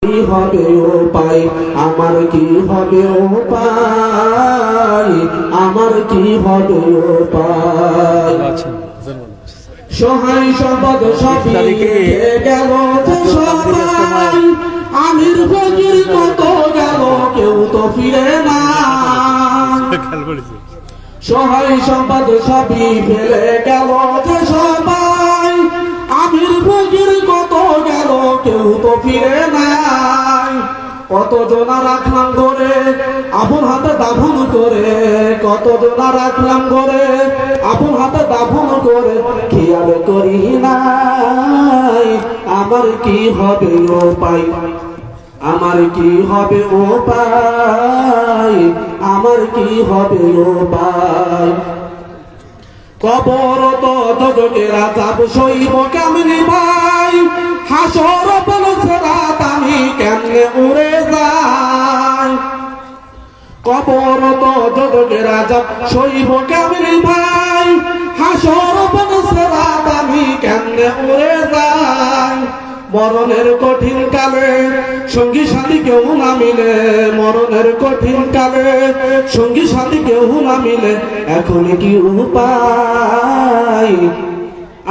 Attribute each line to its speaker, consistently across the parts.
Speaker 1: কি হবে উপায়, আমার কি হবে উপায়, আমার কি হবে উপায়। সহায় সম্পদ সবই গেল সবাই, আমির ফকির কত গেল কেউ তো ফিরে না। সহায় সম্পদ সবই ফেলে গেল যে সবাই, আমির ফকির কত গেল কেউ তো ফিরে নাই। কত জনা রাখলাম করে আপন হাতে দাফন করে, কত জনা রাখলাম করে আপন হাতে দাফন করে, খেয়াল করি নাই আমার কি হবে উপায়, আমার কি হবে উপায়, আমার কি হবে উপায়। কবর তো দোজখেরা যাব সইব কেমনে ভাই, হাসর বলছে রাত আমি কেমনে উড়ে যাই। কবর তো দোজখেরা যাব সইব কেমনে ভাই, হাসর বলছে রাত আমি কেমনে উড়ে যাই। মরণের কঠিন কালে সঙ্গী সাথী কেউ না মিলে, মরণের কঠিন কালে সঙ্গী সাথী কেউ না মিলে, এখন কি উপায়,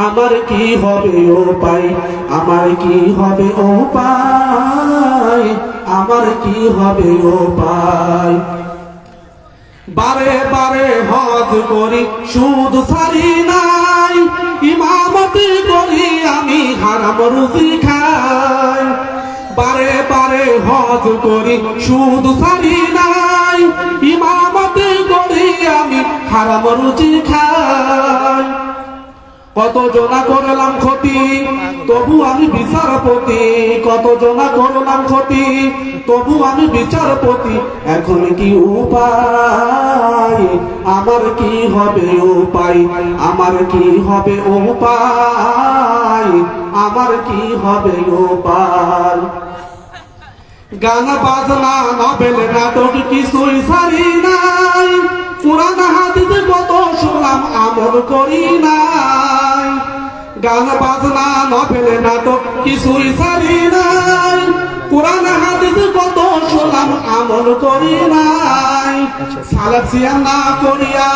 Speaker 1: আমার কি হবে উপায়, আমার কি হবে উপায়, আমার কি হবে উপায়। বারে বারে হজ করি সুদ ছাড়ি নাই, ইমামতি করি আমি হারাম রুজি খাই। বারে বারে হজ করি সুদ ছাড়ি নাই, ইমামতি করি আমি হারাম রুজি খাই। কত জনা করলাম ক্ষতি তবু আমি বিচারপতি, কত জনা করলাম ক্ষতি তবু আমি বিচারপতি, এখন কি উপায়, আমার কি হবে উপায়, আমার কি হবে উপায়, আমার কি হবে উপায়। গান বাজনা নভেল নাটক কিছুই ছাড়ি নাই, পুরান হাদিস কত শুনলাম আমল করি নাই। গান বাজনা নভেল নাটক কিছুই ছাড়ি নাই, পুরান হাদিস কত শুনলাম আমল করি নাই। সালাত সিয়াম না করিয়া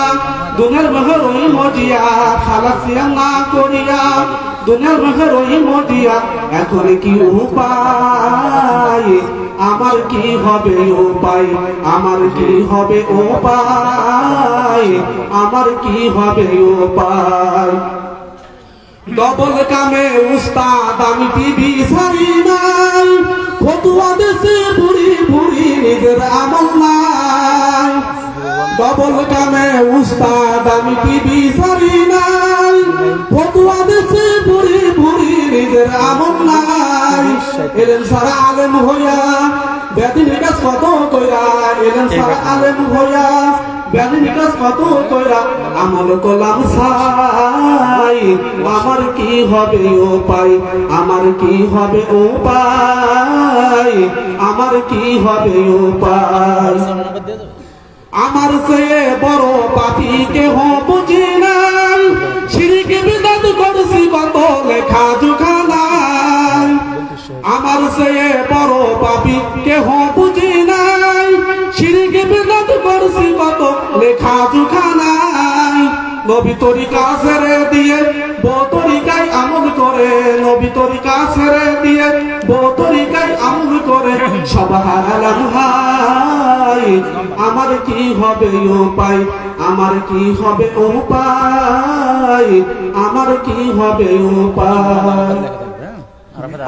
Speaker 1: দুনিয়ার মহে রই মজিয়া, সালাত সিয়াম না করিয়া দুনিয়ার মহে রই মজিয়া, এখন কি উপায়, আমার কি হবে উপায়, আমার কি হবে উপায়, আমার কি হবে উপায়। ডবল কামে উস্তাদ আমি টিভি ছাড়ি নাই, ফতুয়া দেশে বুড়ি বুড়ি নিজের আমল নাই। ডবল কামে উস্তাদ আমি টিভি ছাড়ি নাই, ফতুয়া দেশে বুড়ি বুড়ি নিজের আমল নাই। এলেন সারা আলেম হইয়া ব্যাধি বিকাশ কত কইরা, এলেন সারা আলেম হইয়া ব্যাধি বিকাশ কত কইরা, আমল কলাম সাই, আমার কি হবে উপায়, আমার কি হবে উপায়, আমার কি হবে উপায়। আমার চেয়ে বড় পাপী কেহ বুঝি নাই, শিরক বিদআত করছি কত লেখা জোখা নাই। আমার চেয়ে বড় পাপী কেহ বুঝি নাই, শিরক বিদআত করছি কত লেখা জোখা নাই। নবী তরিকা ছেড়ে দিয়ে বউ তরিকায় আমল করে, নবী তরিকা ছেড়ে দিয়ে বউ তরিকায় আমল করে, সব হারালাম ভাই, আমার কি হবে উপায়, আমার কি হবে উপায়, আমার কি হবে উপায়।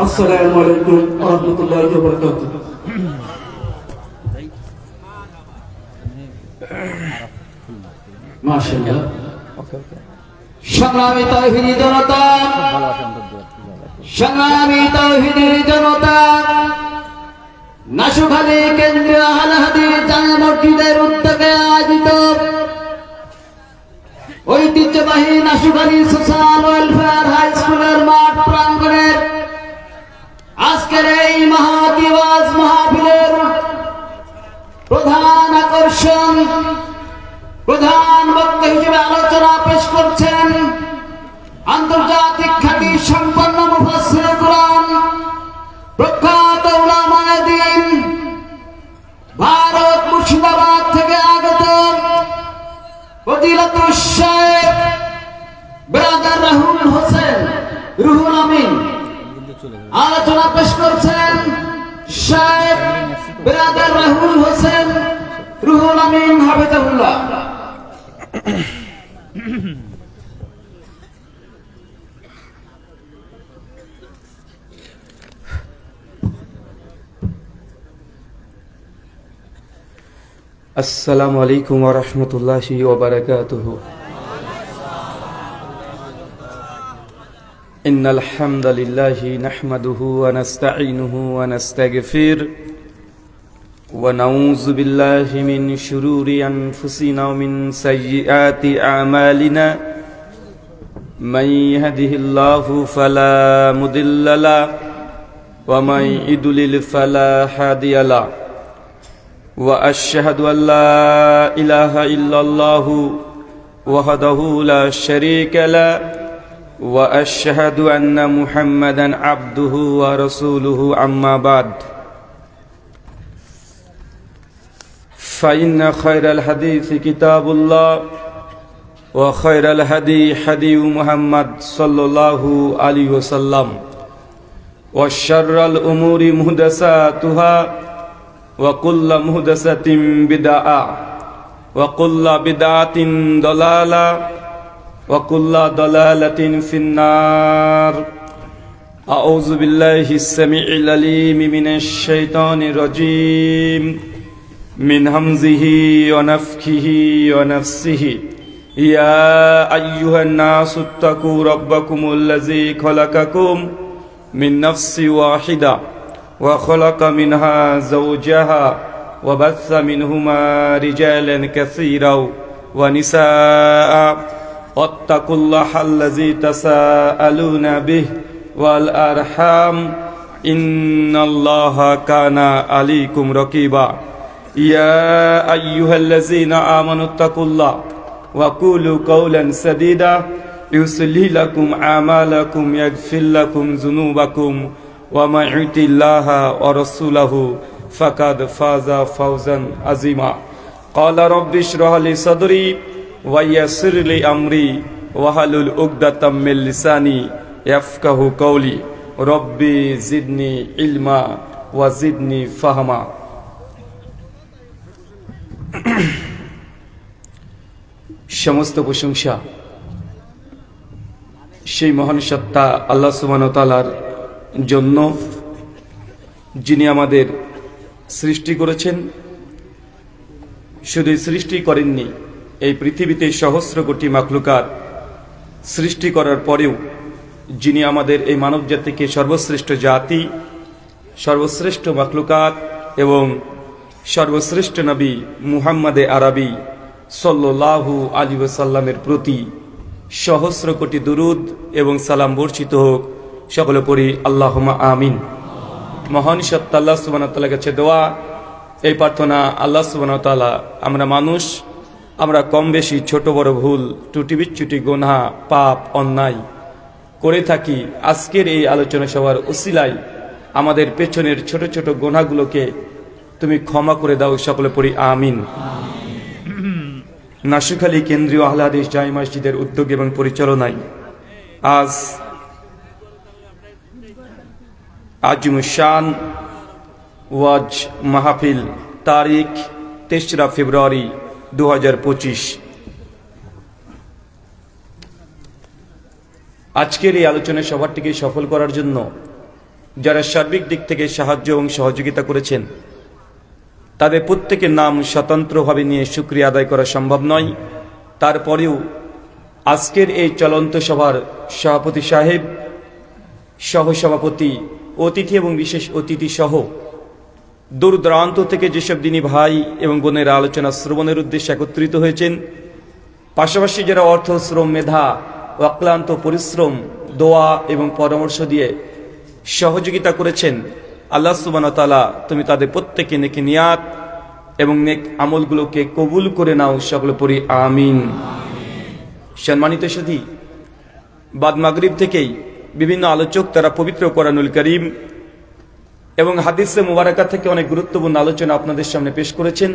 Speaker 1: আসসালামু আলাইকুম ওয়া রাহমাতুল্লাহি ওয়া বারাকাতুহু। মাশাআল্লাহ। সংগ্রামী তাওহীদি জনতা, সংগ্রামী তাওহীদি জনতা, নাশুখালী কেন্দ্রীয় আহলে হাদিস জামে মসজিদের উদ্যোগে আয়োজিত ঐতিহ্যবাহী নাশুখালী সোশ্যাল ওয়েলফেয়ার হাই স্কুলের মাঠ প্রাঙ্গণের আজকের এই মহাদিওয়াজ মাহফিলের প্রধান আকর্ষণ, প্রধান বক্তা হিসেবে আলোচনা পেশ করছেন আন্তর্জাতিক খ্যাতি সম্পন্ন মুফাসসির কুরআন, প্রখ্যাত উলামা
Speaker 2: ফজিলাতুল শাইখ ব্রাদার রাহুল হোসেন রুহুল আমিন আলোচনা পেশ করছেন। শাইখ ব্রাদার রাহুল হোসেন রুহুল আমিন হাফেজাহুল্লাহ।
Speaker 3: আসসালামু আলাইকুম ওয়া রাহমাতুল্লাহি ওয়া বারাকাতুহু। ইন্নাল হামদালিল্লাহি নাহমাদুহু ওয়া নাস্তাঈনুহু ওয়া নাস্তাগফির ওয়া নাউযু বিল্লাহি মিন শুরুরি আনফুসিনা ওয়া মিন সাইয়্যাতি আমালিনা। মান ইয়াহদিহিল্লাহু ফালা মুদিল্লা লাহু ওয়া মান ইউদ্লিল ফালা হাদিয়া লাহু। وأشهد أن لا إله إلا الله وحده لا شريك له وأشهد أن محمدا عبده ورسوله أما بعد فإن خير الحديث كتاب الله وخير الهدي هدي محمد صلى الله عليه وسلم وشر الأمور محدثاتها وكل محدثة بدعة وكل بدعة ضلالة وكل ضلالة في النار. أعوذ بالله السميع العليم من الشيطان الرجيم من همزه ونفخه ونفسه. يا أيها الناس اتقوا ربكم الذي خلقكم من نفس واحدة وخلق منها زوجها وبث منهما رجالا كثيرا ونساء واتقوا الله الذي تساءلون به والأرحام إن الله كان عليكم رقيبا. يا أيها الذين آمنوا اتقوا الله وقولوا قولا سديدا يصلح لكم أعمالكم يغفر لكم ذنوبكم ومن يطع الله ورسوله فقد فاز فوزا عظيما. قال رب اشرح لي صدري ويسر لي امري واحلل عقدة من لساني يفقهوا قولي ربي زدني علما وزدني فهما. সমস্ত প্রশংসা সেই মহান সত্তা আল্লাহ সুবহানাহু ওয়া তাআলার জন্য, যিনি আমাদের সৃষ্টি করেছেন। শুধু সৃষ্টি করেননি, এই পৃথিবীতে সহস্র কোটি মাখলুকাত সৃষ্টি করার পরেও যিনি আমাদের এই মানব জাতিকে সর্বশ্রেষ্ঠ জাতি, সর্বশ্রেষ্ঠ মাখলুকাত এবং সর্বশ্রেষ্ঠ নবী মুহাম্মদে আরবি সাল্লাল্লাহু আলাইহি ওয়াসাল্লামের প্রতি সহস্র কোটি দুরুদ এবং সালাম বর্ষিত হোক। সকলে পড়ি আল্লাহুম্মা আমিন। মহান সত্তা আল্লাহ সুবহানাহু ওয়া তাআলার কাছে দোয়া, এই প্রার্থনা, আল্লাহ সুবহানাহু ওয়া তাআলা, আমরা মানুষ, আমরা কম বেশি ছোট বড় ভুল ত্রুটি বিচ্যুতি গুনাহ পাপ অন্যায় করে থাকি। আজকের এই আলোচনা সভার উসিলায় আমাদের পেছনের ছোট ছোট গুনাহগুলোকে তুমি ক্ষমা করে দাও। সকলে পড়ি আমিন। নাসুখালী কেন্দ্রীয় আহলে হাদিস জামি মসজিদের উদ্যোগ এবং পরিচালনায় আজ আজিমুশান ওয়াজ মাহফিল তারিখ 3রা ফেব্রুয়ারি 2025। আজকের এই আলোচনা সভাটিকে সফল করার জন্য যারা সার্বিক দিক থেকে সাহায্য এবং সহযোগিতা করেছেন, তাদের প্রত্যেকের নাম স্বতন্ত্রভাবে নিয়ে শুকরিয়া আদায় করা সম্ভব নয়। তারপরেও আজকের এই চলন্ত সভার সভাপতি সাহেব, সহসভাপতি, অতিথি এবং বিশেষ অতিথি সহ দূর দূরান্ত থেকে যেসব দিনী ভাই এবং বোনেরা আলোচনা শ্রবণের উদ্দেশ্যে একত্রিত হয়েছেন, পাশাপাশি যারা অর্থ, শ্রম, মেধা ও অক্লান্ত পরিশ্রম, দোয়া এবং পরামর্শ দিয়ে সহযোগিতা করেছেন, আল্লাহ সুবহানাহু ওয়া তাআলা তুমি তাদের প্রত্যেকে নেকি নিয়াত এবং নেক আমলগুলোকে কবুল করে নাও। সকলে পড়ি আমিন। সম্মানিত সুধী, বাদ মাগরিব থেকেই বিভিন্ন আলোচক তারা পবিত্র কোরআনুল কারীম এবং হাদিসে মুবারাকা থেকে অনেক গুরুত্বপূর্ণ আলোচনা আপনাদের সামনে পেশ করেছেন।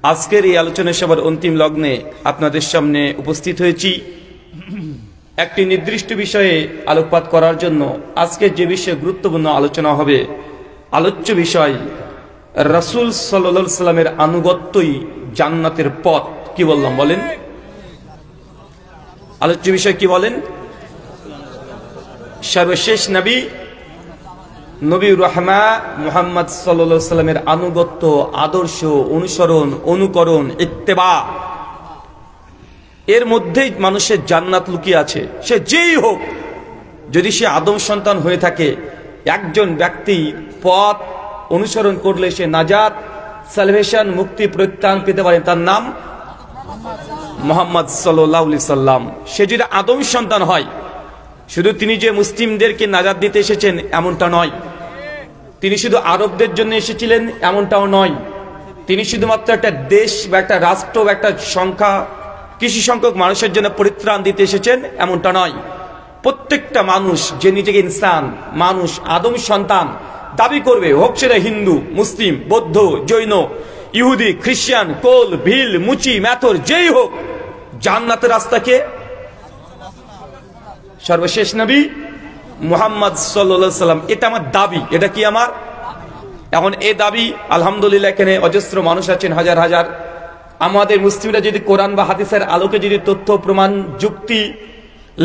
Speaker 3: আজকের এই আলোচনা সভার অন্তিম লগ্নে আপনাদের সামনে উপস্থিত হয়েছি একটি নির্দিষ্ট বিষয়ে আলোকপাত করার জন্য। আজকে যে বিষয়ে গুরুত্বপূর্ণ আলোচনা হবে, আলোচ্য বিষয় রাসূল সাল্লাল্লাহু আলাইহি সাল্লামের আনুগত্যই জান্নাতের পথ। কি বললাম বলেন? আলোচ্য বিষয় কি বলেন? সর্বশেষ নবী রহমা মুহাম্মদ সাল্লাল্লাহু আলাইহি সাল্লামের আনুগত্য, আদর্শ, অনুসরণ, অনুকরণ, ইত্তেবা, এর মধ্যেই মানুষের জান্নাত লুকিয়ে আছে। সে যেই হোক, যদি সে আদম সন্তান হয়ে থাকে, একজন ব্যক্তি পথ অনুসরণ করলে সে নাজাত, সালভেশন, মুক্তি, পরিত্রাণ পেতে পারেন। তার নাম মুহাম্মদ সাল্লাল্লাহু আলাইহি সাল্লাম। সে যদি আদম সন্তান হয়, শুধু তিনি যে মুসলিমদেরকে নাজাত দিতে এসেছেন এমনটা নয়, তিনি শুধু আরবদের জন্য এসেছিলেন এমনটাও নয়, তিনি শুধুমাত্র একটা দেশ বা একটা রাষ্ট্র বা একটা কিছু সংখ্যক মানুষের জন্য পরিত্রাণ দিতে এসেছেন এমনটা নয়। প্রত্যেকটা মানুষ যে নিজেকে ইনসান, মানুষ, আদম সন্তান দাবি করবে, হোক সেটা হিন্দু, মুসলিম, বৌদ্ধ, জৈন, ইহুদি, খ্রিস্টান, কোল, ভিল, মুচি, ম্যাথর, যেই হোক, জান্নাতের রাস্তাকে সর্বশেষ নবী মুহাম্মদ সাল্লাল্লাহু আলাইহি সাল্লাম। এটা আমার দাবি। এটা কি আমার? এখন এই দাবি আলহামদুলিল্লাহ এখানে অজস্র মানুষ আছেন, হাজার হাজার। আমাদের মুসলিমরা যদি কোরআন বা হাদিসের আলোকে যদি তথ্য প্রমাণ, যুক্তি,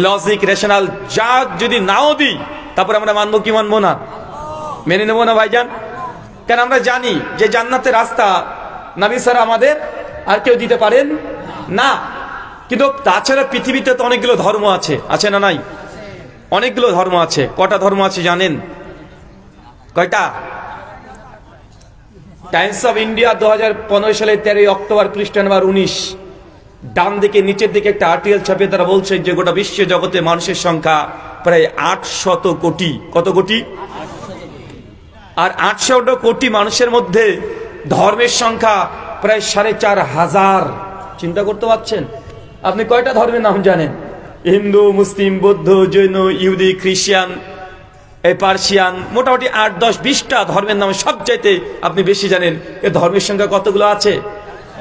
Speaker 3: লজিক, রেশনাল যা যদি নাও দিই, তারপর আমরা মানবো কি মানবো না? মেনে নেবো না ভাইজান? কেন আমরা জানি যে জান্নাতের রাস্তা নবী ছাড়া আমাদের আর কেউ দিতে পারেন না। কিন্তু তাছাড়া পৃথিবীতে তো অনেকগুলো ধর্ম আছে, আছে না নাই? অনেকগুলো ধর্ম আছে। কটা ধর্ম আছে জানেন? কয়টা? টাইমস অফ ইন্ডিয়া 2015 সালে 13 অক্টোবর পৃষ্ঠা নাম্বার 19, ডান দিকে নিচের দিকে একটা আর্টিকেল ছাপিয়ে তারা বলছে যে গোটা বিশ্ব জগতে মানুষের সংখ্যা প্রায় 800 কোটি। কত কোটি? আর 800 কোটি মানুষের মধ্যে ধর্মের সংখ্যা প্রায় 4,500। চিন্তা করতে পারছেন? আপনি কয়টা ধর্মের নাম জানেন? হিন্দু, মুসলিম, বৌদ্ধ, জৈন, ইহুদি, খ্রিস্টান, পার্সিয়ান, মোটামুটি 8, 10, 20টা ধর্মের নাম সবচাইতে আপনি বেশি জানেন। এই ধর্মের সংখ্যা কতগুলো আছে?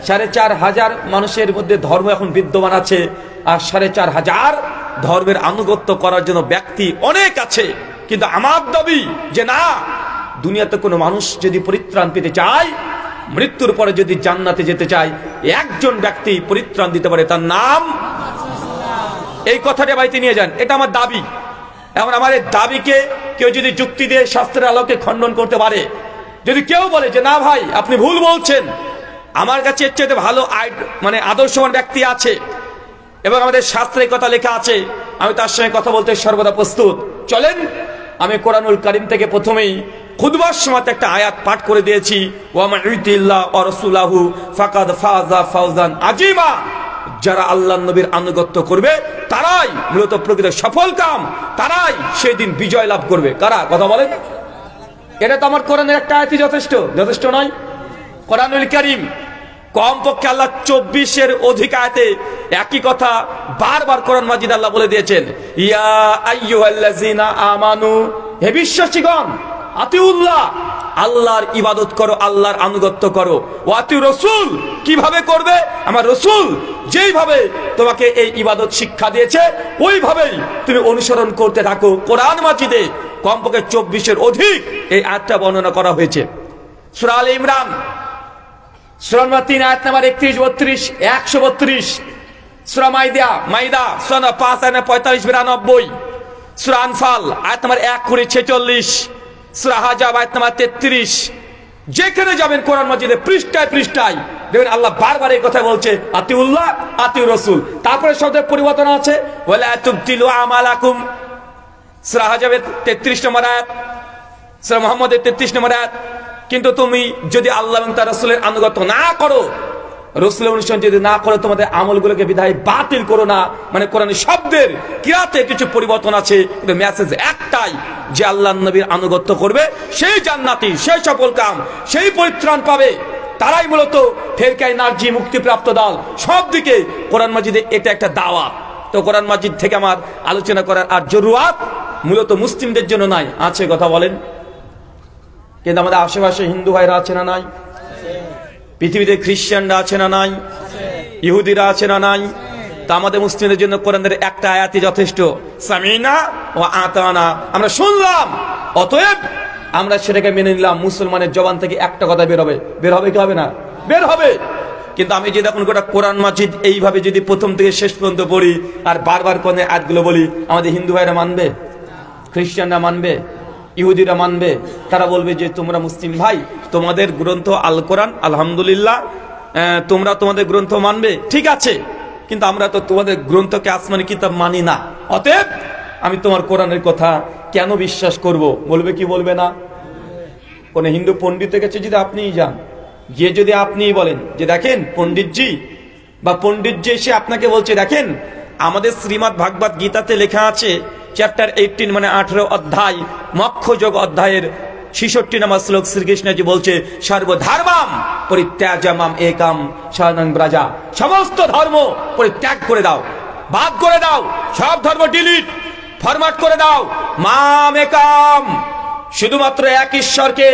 Speaker 3: 4,500 মানুষের মধ্যে ধর্ম এখন বিদ্যমান আছে। আর 4,500 ধর্মের আনুগত্য করার জন্য ব্যক্তি অনেক আছে। কিন্তু আমার দাবি যে না, দুনিয়াতে কোনো মানুষ যদি পরিত্রাণ পেতে চায়, মৃত্যুর পরে যদি জান্নাতে যেতে চায়, একজন ব্যক্তি পরিত্রাণ দিতে পারে, তার নাম। এই কথাটা বাড়িতে নিয়ে যান, এটা আমার দাবি। এখন আমার এই দাবিকে কেউ যদি যুক্তি দিয়ে শাস্ত্রের আলোকে খণ্ডন করতে পারে, যদি কেউ বলে যে না ভাই আপনি ভুল বলছেন, আমার কাছে এর চেয়ে ভালো আদর্শবান ব্যক্তি আছে এবং আমাদের শাস্ত্রে কথা লেখা আছে, আমি তার সঙ্গে কথা বলতে সর্বদা প্রস্তুত। চলেন, আমি কোরআনুল কারীম থেকে প্রথমেই খুতবার সময় একটা আয়াত পাঠ করে দিয়েছি, ওয়া মান ইউতিল্লাহ ওয়া রাসূলাহু ফাকাদ ফাযা ফাওজান আযীমা। যারা আল্লাহর নবীর আনুগত্য করবে তারাই মূলত প্রকৃত সফল কাম, তারাই সেই দিন বিজয় লাভ করবে। কারা? কথা বলেন। এটা তো আমার কোরআনের একটা আয়াতই যথেষ্ট নয়? কোরআনুল কারীম কমপক্ষে আল্লাহ 24-এর অধিক আয়াতে একই কথা বারবার কোরআন মাজিদ আল্লাহ বলে দিয়েছেন, ইয়া আইয়ুহাল্লাযিনা আমানু, হে বিশ্বাসীগণ, আতিউল্লাহ, আল্লাহর ইবাদত করো, আল্লাহর আনুগত্য করো, ওয়া আতিউ রাসূল, কিভাবে করবে? আমার রাসূল যেইভাবে তোমাকে এই ইবাদত শিক্ষা দিয়েছে ওইভাবেই তুমি অনুসরণ করতে থাকো। কোরআন মাজিদে কমপক্ষে 24-এর অধিক এই আয়াতটা বর্ণনা করা হয়েছে। সূরা আলে ইমরান সূরা নম্বর 3 আয়াত নম্বর 31, 32, 132, সূরা মাইদা সূরা 5 আয়াত 45, 92, সূরা আনফাল আয়াত নম্বর 1 করে 46, সূরা হাজাব আয়াত নম্বর 33। যেখানে যাবেন কোরআন মাজিদে পৃষ্ঠায় পৃষ্ঠায় দেখবেন আল্লাহ বারবার এই কথা বলছে, আতিউল্লাহ, আতিউর রাসূল। তারপরে শব্দের পরিবর্তন আছে, ওয়ালা তুবতিলু আমালাকুম, সূরা হাজাবের 33 নম্বর আয়াত, সূরা মুহাম্মদের 33 নম্বর আয়াত। কিন্তু তুমি যদি আল্লাহ এবং তার রাসূলের আনুগত্য না করো, রাসূলের অনুসরণ যদি না করো, তোমাদের আমলগুলোকে বিধায় বাতিল করো না। মানে কোরআনের শব্দের কিরাতে কিছু পরিবর্তন আছে, কিন্তু মেসেজ একটাই, যে আল্লাহর নবীর আনুগত্য করবে সেই জান্নাতি, সেই সফল কাম, সেই পরিত্রাণ পাবে, তারাই মূলত ফেরকায়ে নাজি, মুক্তিপ্রাপ্ত দল। সব দিকে কোরআন মাজিদে এটা একটা দাওয়াত। তো কোরআন মাজিদ থেকে আমার আলোচনা করার আর জরুরত মূলত মুসলিমদের জন্য নাই, আছে? কথা বলেন। কিন্তু আমাদের আশেপাশে হিন্দু ভাইরা আছে না নাই? পৃথিবীতে খ্রিস্টানরা আছে না নাই, ইহুদিরা আছে না নাই? তা আমাদের মুসলিমদের জন্য কোরআনের একটা আয়াতই যথেষ্ট, সামিনা ও আতানা, আমরা শুনলাম, অতএব আমরা সেটাকে মেনে নিলাম। মুসলমানের জবান থেকে একটা কথা বের হবে, বের হবে কি হবে না? বের হবে। কিন্তু আমি যদি এখন গোটা কোরআন মাজিদ এইভাবে যদি প্রথম থেকে শেষ পর্যন্ত পড়ি আর বারবার কোন আয়াতগুলো বলি, আমাদের হিন্দু ভাইরা মানবে? খ্রিস্টানরা মানবে? ইহুদিরা মানবে? তারা বলবে যে তোমরা মুসলিম ভাই, তোমাদের গ্রন্থ আল কোরআন আলহামদুলিল্লাহ, তোমরা তোমাদের গ্রন্থ মানবে, ঠিক আছে, কিন্তু আমরা তো তোমাদের গ্রন্থকে আসমানি কিতাব মানি না, অতএব আমি তোমার কোরআনের কথা কেন বিশ্বাস করব? বলবে কি বলবে না? কোন হিন্দু পণ্ডিতের কাছে যদি আপনিই যান, গিয়ে যদি আপনিই বলেন যে দেখেন পণ্ডিতজি, বা পণ্ডিতজি এসে আপনাকে বলছে দেখেন আমাদের শ্রীমদ্ ভাগবত গীতাতে লেখা আছে চ্যাপ্টার 18 মানে 18 অধ্যায় মক্ষযোগ অধ্যায়ের 66 নম্বর শ্লোক শ্রীকৃষ্ণজি বলছে সর্বধর্মাম পরিত্যাজ্যমাম একাম শরণং ব্রজা, সমস্ত ধর্ম পরিত্যাগ করে দাও, বাদ করে দাও, সব ধর্ম ডিলিট ফরম্যাট করে দাও, মাম একাম, শুধুমাত্র এক ঈশ্বরকে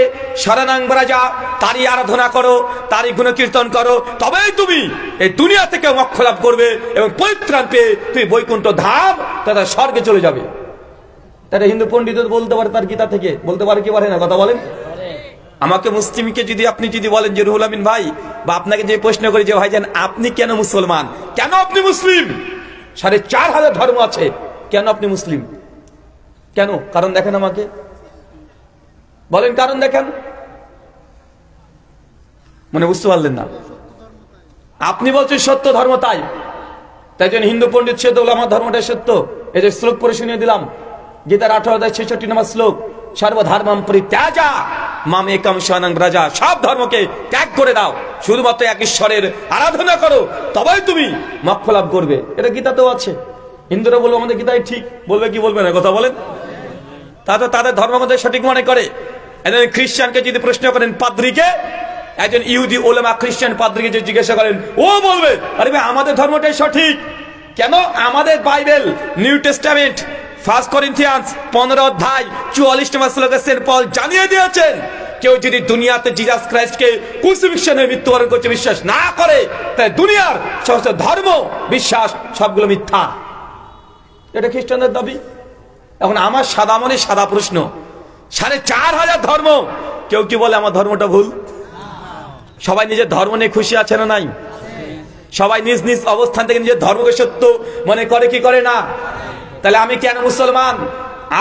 Speaker 3: শরণং ব্রজা, তারই আরাধনা করো, তারই গুণকীর্তন করো, তবেই তুমি এই দুনিয়া থেকে মোক্ষ লাভ করবে এবং পরিত্রাণ পেয়ে তুমি বৈকুণ্ঠ ধাম তথা স্বর্গে চলে যাবে। তারা হিন্দু পণ্ডিত বলতে পারে তার গীতা থেকে, বলতে পারে কি পারে না? কথা বলেন। আমাকে মুসলিমকে যদি আপনি যদি বলেন যে রুহুল আমিন ভাই, বা আপনাকে যে প্রশ্ন করি যে ভাইজান আপনি কেন মুসলমান, কেন আপনি মুসলিম? 4,500 ধর্ম আছে, কেন আপনি মুসলিম? কেন? কারণ দেখেন, আমাকে বলেন কারণ দেখেন। মনে বুঝতে পারলেন না? আপনি বলছেন সত্য ধর্ম, তাই তাই জন্য হিন্দু পণ্ডিত সে তো আমার ধর্মটাই সত্য। এই যে শ্লোক পড়ে শুনিয়ে দিলাম, গীতার 18 অধ্যায় 66 নম্বর শ্লোক, সর্বধর্মম পরিত্যাজা মাম একম শরণং ব্রজা, সব ধর্মকে ত্যাগ করে দাও, শুধুমাত্র এক ঈশ্বরের আরাধনা করো, তবেই তুমি মোক্ষ লাভ করবে। এটা গীতাতেও আছে। হিন্দুরা বলবো আমাদের গীতাই ঠিক, বলবে কি বলবে না? কথা বলেন। তারা তাদের ধর্ম মধ্যে সঠিক মনে করে। একজন খ্রিস্টানকে যদি প্রশ্ন করেন পাদ্রীকে, একজন ইহুদি ওলামা খ্রিস্টান পাদ্রীকে যদি জিজ্ঞাসা করেন, ও বলবে আরে ভাই আমাদের ধর্মটাই সঠিক। কেন? আমাদের বাইবেল নিউ টেস্টামেন্ট 1 করিন্থিয়ান্স 15 অধ্যায় 44 নম্বর শ্লোকে সেন্ট পল জানিয়ে দিয়েছেন, কেউ যদি দুনিয়াতে জিসাস ক্রাইস্টকে ক্রুসিফিক্সনে মৃত্যুবরণ করতে বিশ্বাস না করে, তাই দুনিয়ার সমস্ত ধর্ম বিশ্বাস সবগুলো মিথ্যা। এটা খ্রিস্টানদের দাবি। এখন আমার সাদা মনে সাদা প্রশ্ন, 4,500 ধর্ম, কেউ কি বলে আমার ধর্মটা ভুল? সবাই নিজের ধর্ম নিয়ে খুশি আছে না নাই? সবাই নিজ নিজ অবস্থান থেকে নিজের ধর্মকে সত্য মনে করে কি করে না? তাহলে আমি কেন মুসলমান?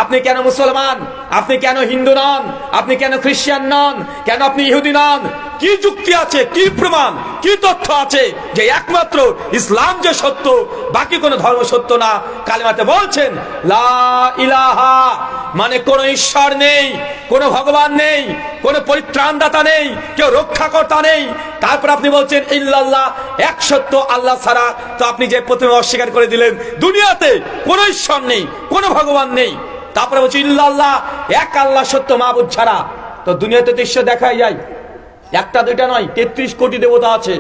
Speaker 3: আপনি কেন মুসলমান? আপনি কেন হিন্দু নন? আপনি কেন খ্রিস্টান নন? কেন আপনি ইহুদি নন? কি যুক্তি আছে, কি প্রমাণ, কি তথ্য আছে যে একমাত্র ইসলাম যে সত্য, বাকি কোনো ধর্ম সত্য না? কালিমাতে বলছেন লা ইলাহা, মানে কোন ঈশ্বর নেই, কোন ভগবান নেই, কোন পরিত্রাণদাতা নেই, কেউ রক্ষাকর্তা নেই। তারপর আপনি বলছেন ইল্লাল্লাহ, এক সত্য আল্লাহ ছাড়া। তো আপনি যে প্রথমে অস্বীকার করে দিলেন দুনিয়াতে কোন ঈশ্বর নেই, কোন ভগবান নেই, তারপরে বলছি ইল্লাল্লাহ, এক আল্লাহ সত্য মাবুদ ছাড়া। তো দুনিয়াতে তো ঈশ্বর দেখাই যায়, একটা দুইটা নয়, 33 কোটি দেবতা আছে,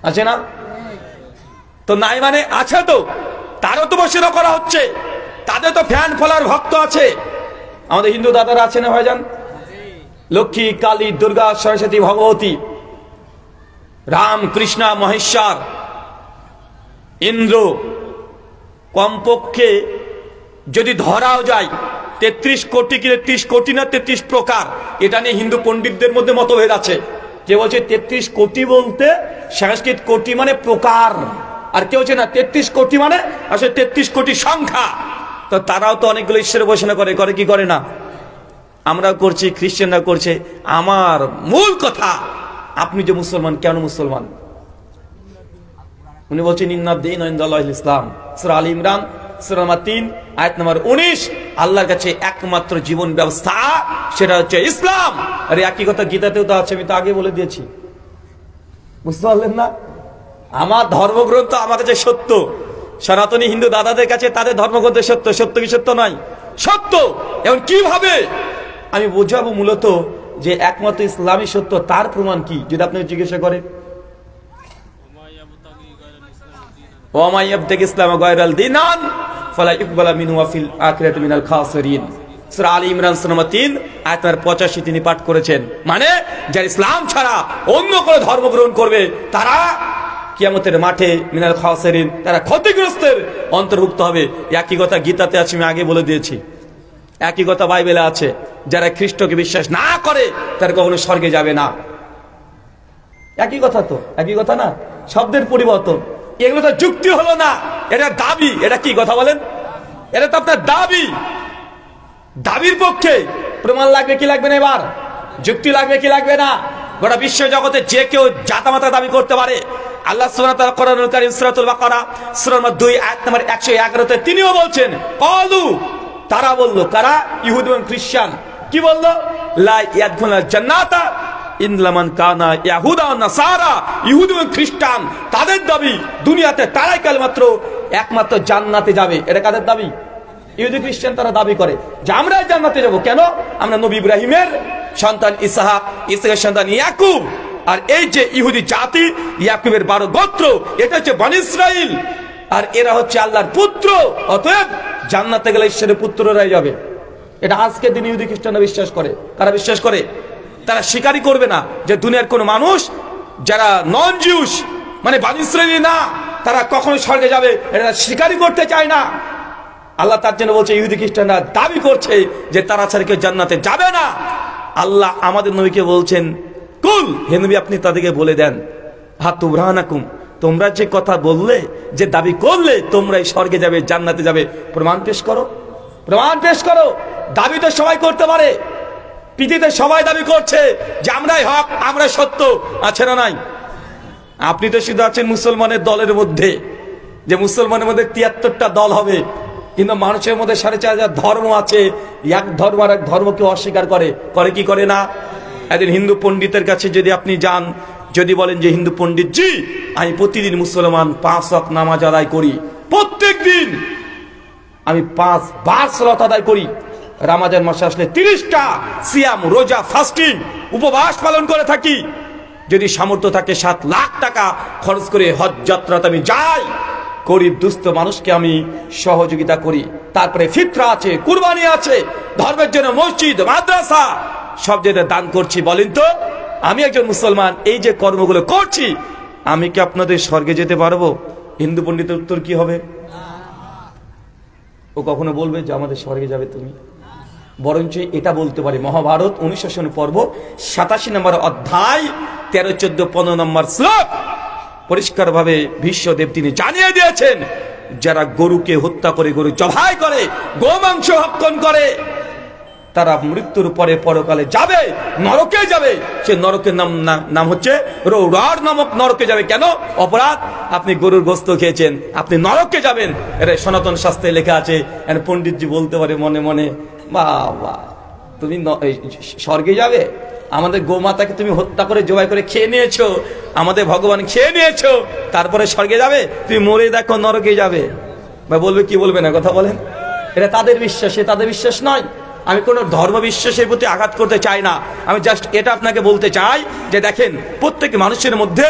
Speaker 3: আছে না? তো নাই মানে আছে, তো তারও তো বসিরা করা হচ্ছে, তাদের তো ফ্যান ফলোয়ার ভক্ত আছে। আমাদের হিন্দু দাদারা আছে না ভাইজান? লক্ষ্মী, কালী, দুর্গা, সরস্বতী, ভগবতী, রাম, কৃষ্ণা, মহেশ্বর, ইন্দ্র, কমপক্ষে যদি ধরাও যায় 33 কোটি কি 30 কোটি না 33 প্রকার। এটা নিয়ে হিন্দু পণ্ডিতদের মধ্যে মতভেদ আছে। যে বলছে 33 কোটি বলতে সংস্কৃত কোটি মানে প্রকার, আর কেউ বলছে না 33 কোটি মানে আসলে 33 কোটি সংখ্যা। তো তারাও তো অনেকগুলো ঈশ্বরের উপাসনা করে, করে কি করে না? আমরাও করছি, খ্রিস্টানরা করছে। আমার মূল কথা, আপনি যে মুসলমান, কেন মুসলমান? উনি বলছেন ইন্নাদ-দীন ইনদাল্লাহিল ইসলাম, সূরা আল ইমরান সূরা নম্বর 3 আয়াত নম্বর 19। আল্লাহর কাছে একমাত্র জীবন ব্যবস্থা সেটা হচ্ছে ইসলাম। আর একই কথা গীতাতেও তো আছে, আমি তো আগে বলে দিয়েছি। বুঝতে পারলেন না? আমার ধর্মগ্রন্থ আমার কাছে সত্য, সনাতনী হিন্দু দাদাদের কাছে তাদের ধর্মগ্রন্থ সত্য। সত্য কি সত্য নয়? সত্য। এখন কিভাবে আমি বোঝাবো মূলত যে একমাত্র ইসলামই সত্য? তার প্রমাণ কি যদি আপনাকে জিজ্ঞাসা করে? ওয়া মাইয়াবতাগি ইসলামা গায়রাল দীনান ফালা ইকবালা মিনহু ওয়া ফিল আখিরাতি মিনাল খাসিরিন। সূরা আলী ইমরান সূরা নম্বর 3 আয়াত নম্বর 85 তিনি পাঠ করেছেন। মানে যারা ইসলাম ছাড়া অন্য কোনো ধর্ম গ্রহণ করবে তারা কিয়ামতের মাঠে মিনাল খাসিরিন, তারা ক্ষতিগ্রস্তের অন্তর্ভুক্ত হবে। একই কথা গীতাতে আছে, আমি আগে বলে দিয়েছি। একই কথা বাইবেলে আছে, যারা খ্রিস্টকে বিশ্বাস না করে তারা কখনো স্বর্গে যাবে না। একই কথা তো, একই কথা না, শব্দের পরিবর্তন। এগুলো তো যুক্তি হলো না, এটা দাবি। এটা কি কথা বলেন? এটা তো আপনার দাবি। দাবির পক্ষে প্রমাণ লাগবে কি লাগবে না? এবার যুক্তি লাগবে কি লাগবে না? গোটা বিশ্ব জগতে যে কেউ জাতামাতা দাবি করতে পারে। আল্লাহ সুবহানাহু ওয়া তাআলা কোরআনুল কারীম সূরাতুল বাকারা সূরা নম্বর 2 আয়াত নম্বর 111 তে তিনিও বলছেন, ক্বালু, তারা বলল, কারা? ইহুদি এবং খ্রিস্টান। কি বলল? লা ইয়াদখুলুল জান্নাতা ইল্লা মান কানা ইয়াহুদা ওয়া নাসারা। ইহুদি এবং খ্রিস্টান তাদের দাবি দুনিয়াতে তারাই কেবলমাত্র একমাত্র জান্নাতে যাবে। এটা কাদের দাবি? ইহুদি খ্রিস্টান। তারা দাবি করে যে আমরা জান্নাতে যাব। কেন? আমরা নবী ইব্রাহিমের সন্তান ইসহাক, ইসহাকের সন্তান ইয়াকুব। আর এই যে ইহুদি জাতি, ইয়াকুবের 12 গোত্র, এটা হচ্ছে বনি ইসরাইল। আর এরা হচ্ছে আল্লাহর পুত্র। অতএব জান্নাতে গেলে ঈশ্বরের পুত্ররাই যাবে। এটা আজকের দিন ইহুদি খ্রিস্টানরা বিশ্বাস করে। কারা বিশ্বাস করে? তারা স্বীকারই করবে না যে দুনিয়ার কোন মানুষ যারা নন জিউস, মানে বনি ইসরাইলি না, তারা কখনো স্বর্গে যাবে, এটা স্বীকারই করতে চায় না। আল্লাহ তার জন্য বলছে, ইহুদি খ্রিস্টানরা দাবি করছে যে তারা ছাড়া কেউ জান্নাতে যাবে না। আল্লাহ আমাদের নবীকে বলছেন, কুল, হে নবী আপনি তাদেরকে বলে দেন, হাতু ব্রাহ্নাকুম, তোমরা যে কথা বললে, যে দাবি করলে তোমরাই স্বর্গে যাবে, জান্নাতে যাবে, প্রমাণ পেশ করো। প্রমাণ পেশ করো। দাবি তো সবাই করতে পারে। পৃথিবীতে সবাই দাবি করছে যে আমরাই হক, আমরা সত্য, আছে না নাই? আপনি তো শুধু আছেন মুসলমানের দলের মধ্যে, যে মুসলমানের মধ্যে 73টা দল হবে, কিন্তু মানুষের মধ্যে 4,500 ধর্ম আছে। এক ধর্ম আর এক ধর্মকে অস্বীকার করে। করে কি করে না? একদিন হিন্দু পণ্ডিতের কাছে যদি আপনি যান, যদি বলেন যে হিন্দু পণ্ডিত জি, আমি প্রতিদিন মুসলমান 5 ওয়াক্ত নামাজ আদায় করি, প্রত্যেক দিন আমি 5 বার সালাত আদায় করি, রমজান মাস আসলে 30টা সিয়াম, রোজা, ফাস্টিং, উপবাস পালন করে থাকি, যদি সামর্থ্য থাকে 7 লাখ টাকা খরচ করে হজ যাত্রাতে আমি যাই, গরিব দুস্থ মানুষকে আমি সহযোগিতা করি, তারপরে ফিতরা আছে, কুরবানি আছে, ধর্মের জন্য মসজিদ, মাদ্রাসা সব জায়গায় দান করছি। বলেন তো, আমি একজন মুসলমান, এই যে কর্মগুলো করছি, আমি কি আপনাদের স্বর্গে যেতে পারবো? হিন্দু পণ্ডিতের উত্তর কি হবে? ও কখনো বলবে যে আমাদের স্বর্গে যাবে তুমি? বরঞ্চ এটা বলতে পারে, মহাভারত 19 পর্ব 87 নম্বর অধ্যায় 13, 14, 15 নম্বর শ্লোক পরিষ্কার ভাবে ভীষ্মদেব তিনি জানিয়ে দিয়েছেন, যারা গরুকে হত্যা করে, গরু জবাই করে, গোমাংস ভক্ষণ করে, তারা মৃত্যুর পরে পরকালে যাবে, নরকে যাবে। সে নরকের নাম হচ্ছে রৌরার নামক নরকে যাবে। কেন? অপরাধ, আপনি গরুর গোস্ত খেয়েছেন, আপনি নরকে যাবেন। এটা সনাতন শাস্ত্রে লেখা আছে। পণ্ডিতজি বলতে পারে মনে মনে, বাবা তুমি স্বর্গে যাবে? আমাদের গোমাতাকে তুমি হত্যা করে জবাই করে খেয়ে নিয়েছো, আমাদের ভগবান খেয়ে নিয়েছো, তারপরে স্বর্গে যাবে? তুমি মরে দেখো নরকে যাবে। বা বলবে কি বলবে না? কথা বলেন। এটা তাদের বিশ্বাস, তাদের বিশ্বাস নয়। আমি কোনো ধর্ম বিশ্বাসের প্রতি আঘাত করতে চাই না। আমি জাস্ট এটা আপনাকে বলতে চাই যে দেখেন, প্রত্যেক মানুষের মধ্যে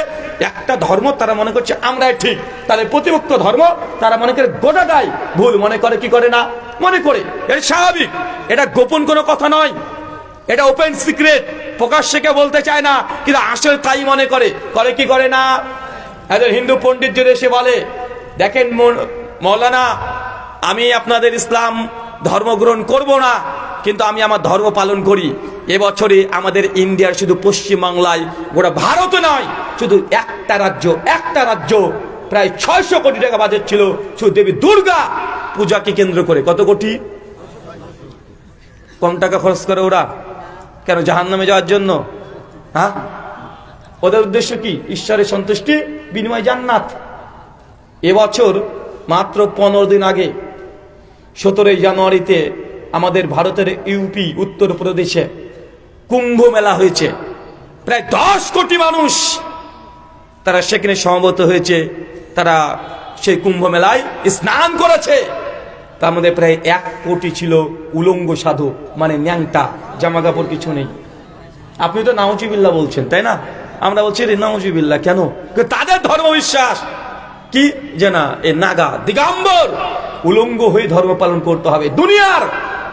Speaker 3: একটা ধর্ম তারা মনে করছে আমরাই ঠিক, তাদের প্রতিপক্ষ ধর্ম তারা মনে করে গোটাটাই ভুল মনে করে। কি করে না? মনে করে। এটা স্বাভাবিক, এটা গোপন কোনো কথা নয়, এটা ওপেন সিক্রেট, প্রকাশ্যে কেউ বলতে চায় না, কিন্তু আসলে তাই মনে করে। করে কি করে না? একজন হিন্দু পণ্ডিত যদি এসে বলে, দেখেন মৌলানা, আমি আপনাদের ইসলাম ধর্ম গ্রহণ করব না, কিন্তু আমি আমার ধর্ম পালন করি। এবছরে আমাদের ইন্ডিয়ার শুধু পশ্চিমবাংলায়, গোটা ভারতে নয়, শুধু একটা রাজ্য প্রায় 600 কোটি টাকা বাজেট ছিল শুধু দেবী দুর্গা পূজাকে কেন্দ্র করে। কত কোটি? কম টাকা খরচ করে ওরা কেন? জাহান্নামে যাওয়ার জন্য? হ্যাঁ, ওদের উদ্দেশ্য কি? ঈশ্বরের সন্তুষ্টি বিনিময় জান্নাত। এবছর মাত্র 15 দিন আগে 17 জানুয়ারিতে আমাদের ভারতের ইউপি উত্তরপ্রদেশে কুম্ভ মেলা হয়েছে। প্রায় 10 কোটি মানুষ তারা সেখানে সমবেত হয়েছে। তারা সেই কুম্ভ মেলায় স্নান করেছে। তার মধ্যে প্রায় 1 কোটি ছিল উলঙ্গ সাধু, মানে ন্যাংটা, জামা কাপড় কিছু নেই। আপনি তো নাউজুবিল্লাহ বলছেন, তাই না? আমরা বলছি রে নাউজুবিল্লাহ। কেন? তাদের ধর্ম বিশ্বাস কি যে না, এ নাগা দিগম্বর উলঙ্গ হয়ে ধর্ম পালন করতে হবে। দুনিয়ার